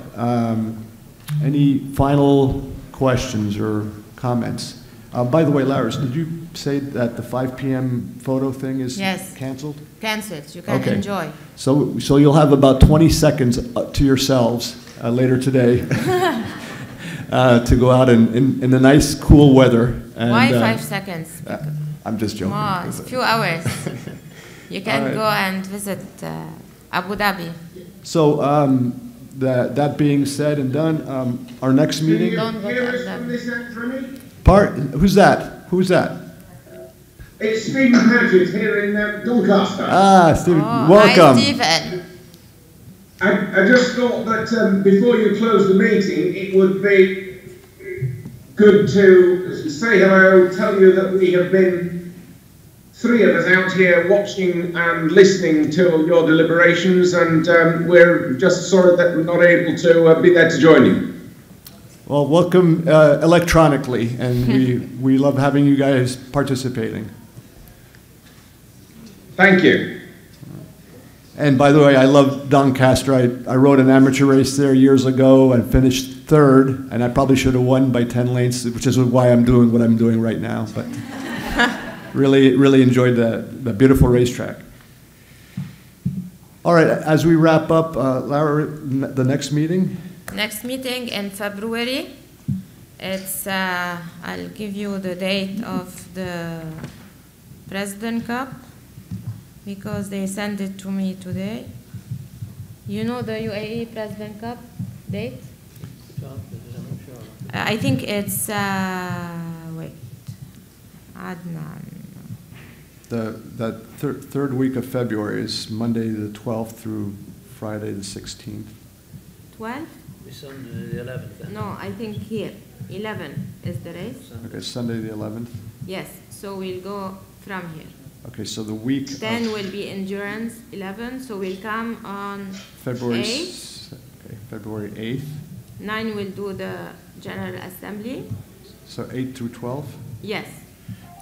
any final questions or comments? By the way, Laris, did you say that the 5 p.m. photo thing is canceled? Canceled. You can enjoy. So you'll have about 20 seconds to yourselves later today to go out in the nice, cool weather. And, why 5 seconds? I'm just joking. Oh, it's a few hours. You can go and visit Abu Dhabi. So that being said and done, our next meeting. Don't go to Abu Dhabi. Who's that? Who's that? It's Stephen Paget here in Doncaster. Ah, Stephen, welcome. Hi, Stephen. I just thought that before you close the meeting, it would be good to say hello, tell you that we have been 3 of us out here watching and listening to your deliberations, and we're just sorry that we're not able to be there to join you. Well, welcome electronically, and we love having you guys participating. Thank you. And by the way, I love Doncaster. I rode an amateur race there years ago and finished 3rd, and I probably should have won by 10 lengths, which is why I'm doing what I'm doing right now. But really enjoyed the beautiful racetrack. All right, as we wrap up, Lara, the next meeting? Next meeting in February. It's, I'll give you the date of the President Cup because they sent it to me today. You know the UAE President Cup date? I think it's, wait, Adnan. The third week of February is Monday the 12th through Friday the 16th. 12? It's on the 11th. No, I think here. 11 is the race. Okay, Sunday the 11th? Yes, so we'll go from here. Okay, so the week 10 will be endurance, 11, so we'll come on February 8th. Okay, February 8th. 9 will do the General Assembly. So 8 through 12? Yes.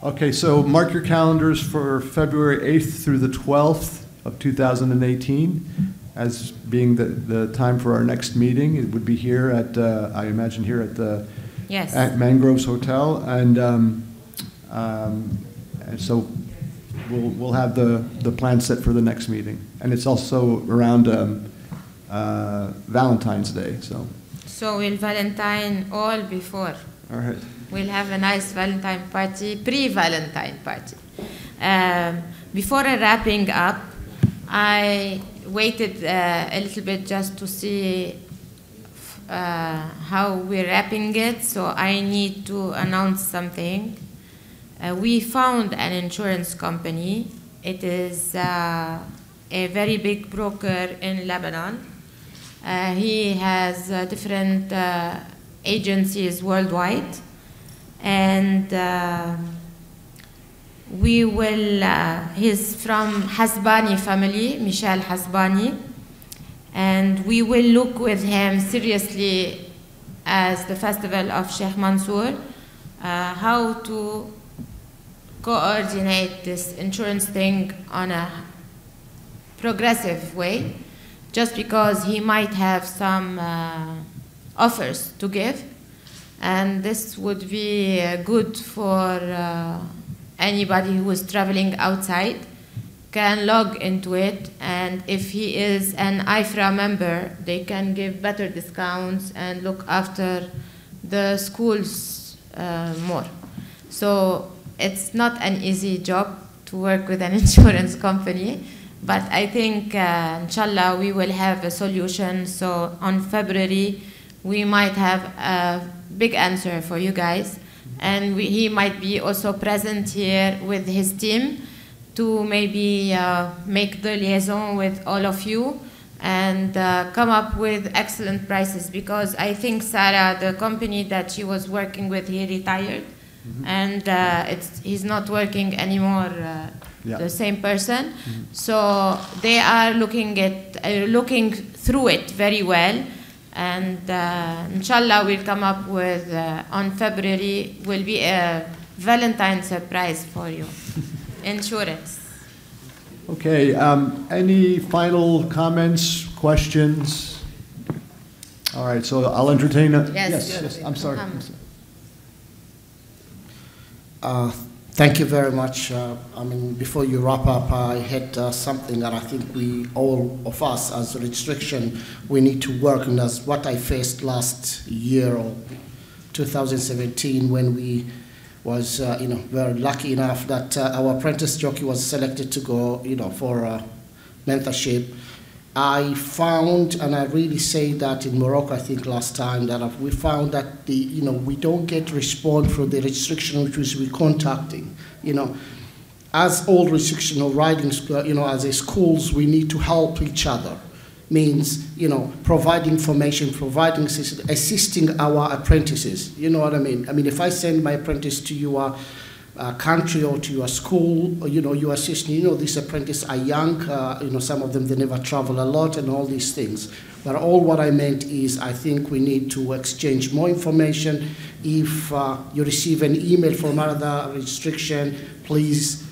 Okay, so mark your calendars for February 8th through the 12th of 2018 as being the time for our next meeting. It would be here at, I imagine here at the at Mangroves Hotel. And so we'll have the plan set for the next meeting. And it's also around Valentine's Day. So we'll Valentine all before. All right. We'll have a nice Valentine party, pre-Valentine party. Before wrapping up, I waited a little bit just to see how we're wrapping it, so I need to announce something. We found an insurance company It is a very big broker in Lebanon. He has different agencies worldwide, and we will, he's from Hasbani family, Michel Hasbani, and we will look with him seriously as the festival of Sheikh Mansour, how to coordinate this insurance thing on a progressive way, just because he might have some offers to give, and this would be good for anybody who is traveling outside can log into it, and if he is an IFHRA member, they can give better discounts and look after the schools more. So it's not an easy job to work with an insurance company, but I think inshallah we will have a solution. So on February we might have a big answer for you guys, and he might be also present here with his team to maybe make the liaison with all of you and come up with excellent prices, because I think Sarah, the company that she was working with, he retired, and he's not working anymore, the same person. So they are looking through it very well, and inshallah we'll come up with on February will be a Valentine surprise for you. Insurance. Okay, any final comments, questions? All right, so I'll entertain a, yes, I'm sorry. Thank you very much. I mean, before you wrap up, I had something that I think we, all of us as a restriction, we need to work on. That's what I faced last year, or 2017, when we was, very lucky enough that our apprentice jockey was selected to go, for mentorship. I found, and I really say that in Morocco, I think last time, that we found that we don't get response from the restriction which we're contacting. As all restriction of riding, as a schools, we need to help each other. Means, provide information, providing, assisting our apprentices. You know what I mean? I mean, if I send my apprentice to your country or to your school, or, you assist, these apprentices are young, some of them, they never travel a lot and all these things. But all what I meant is, I think we need to exchange more information. If you receive an email from another restriction, please,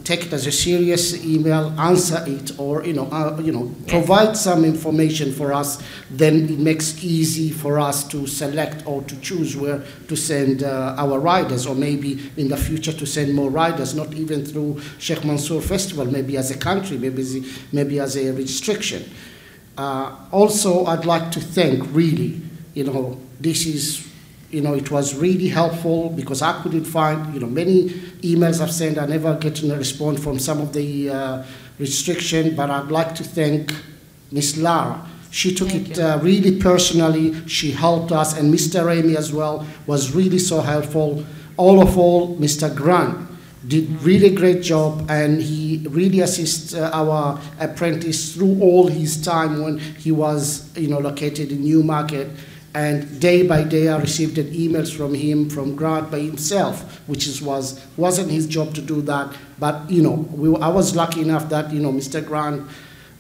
take it as a serious email, answer it, or, provide some information for us. Then it makes easy for us to select or to choose where to send our riders, or maybe in the future to send more riders, not even through Sheikh Mansour Festival, maybe as a country, maybe as a restriction. Also, I'd like to thank, really, this is, it was really helpful, because I couldn't find, many emails I've sent, I never get a response from some of the restriction, but I'd like to thank Miss Lara. She took it really personally. She helped us, and Mr. Amy as well was really so helpful. All, Mr. Grant did really great job, and he really assists our apprentice through all his time when he was, located in Newmarket. And day by day, I received emails from him, from Grant by himself, which wasn't his job to do that. But I was lucky enough that Mr. Grant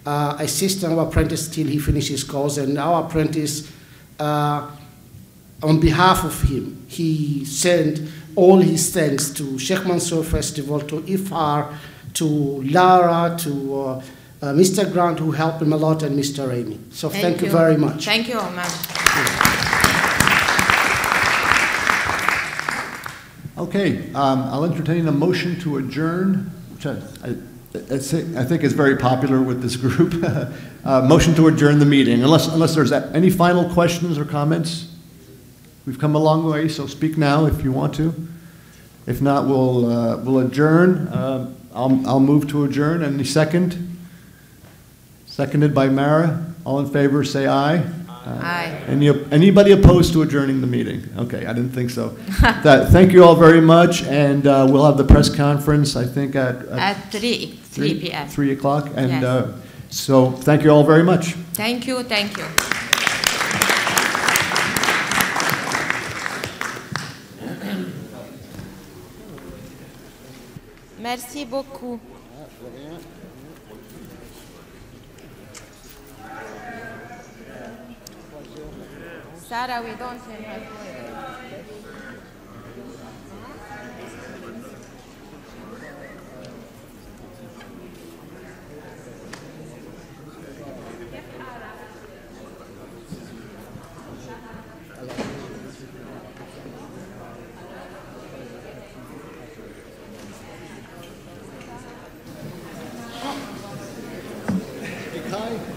assisted our apprentice till he finished his course, and our apprentice, on behalf of him, he sent all his thanks to Sheikh Mansour Festival, to IFHRA, to Lara, to Mr. Grant, who helped him a lot, and Mr. Amy. So thank you very much. Thank you, Omar. Okay, I'll entertain a motion to adjourn, which I think is very popular with this group. Motion to adjourn the meeting, unless there's any final questions or comments. We've come a long way, so speak now if you want to. If not, we'll adjourn. I'll move to adjourn. Any second? Seconded by Mara. All in favor, say aye. Aye. Anybody opposed to adjourning the meeting? Okay, I didn't think so. Thank you all very much, and we'll have the press conference, I think, at 3 p.m. 3 o'clock, and Yes. so thank you all very much. Thank you, thank you. Merci beaucoup. Sarah, we don't send her food. Hey, Kai.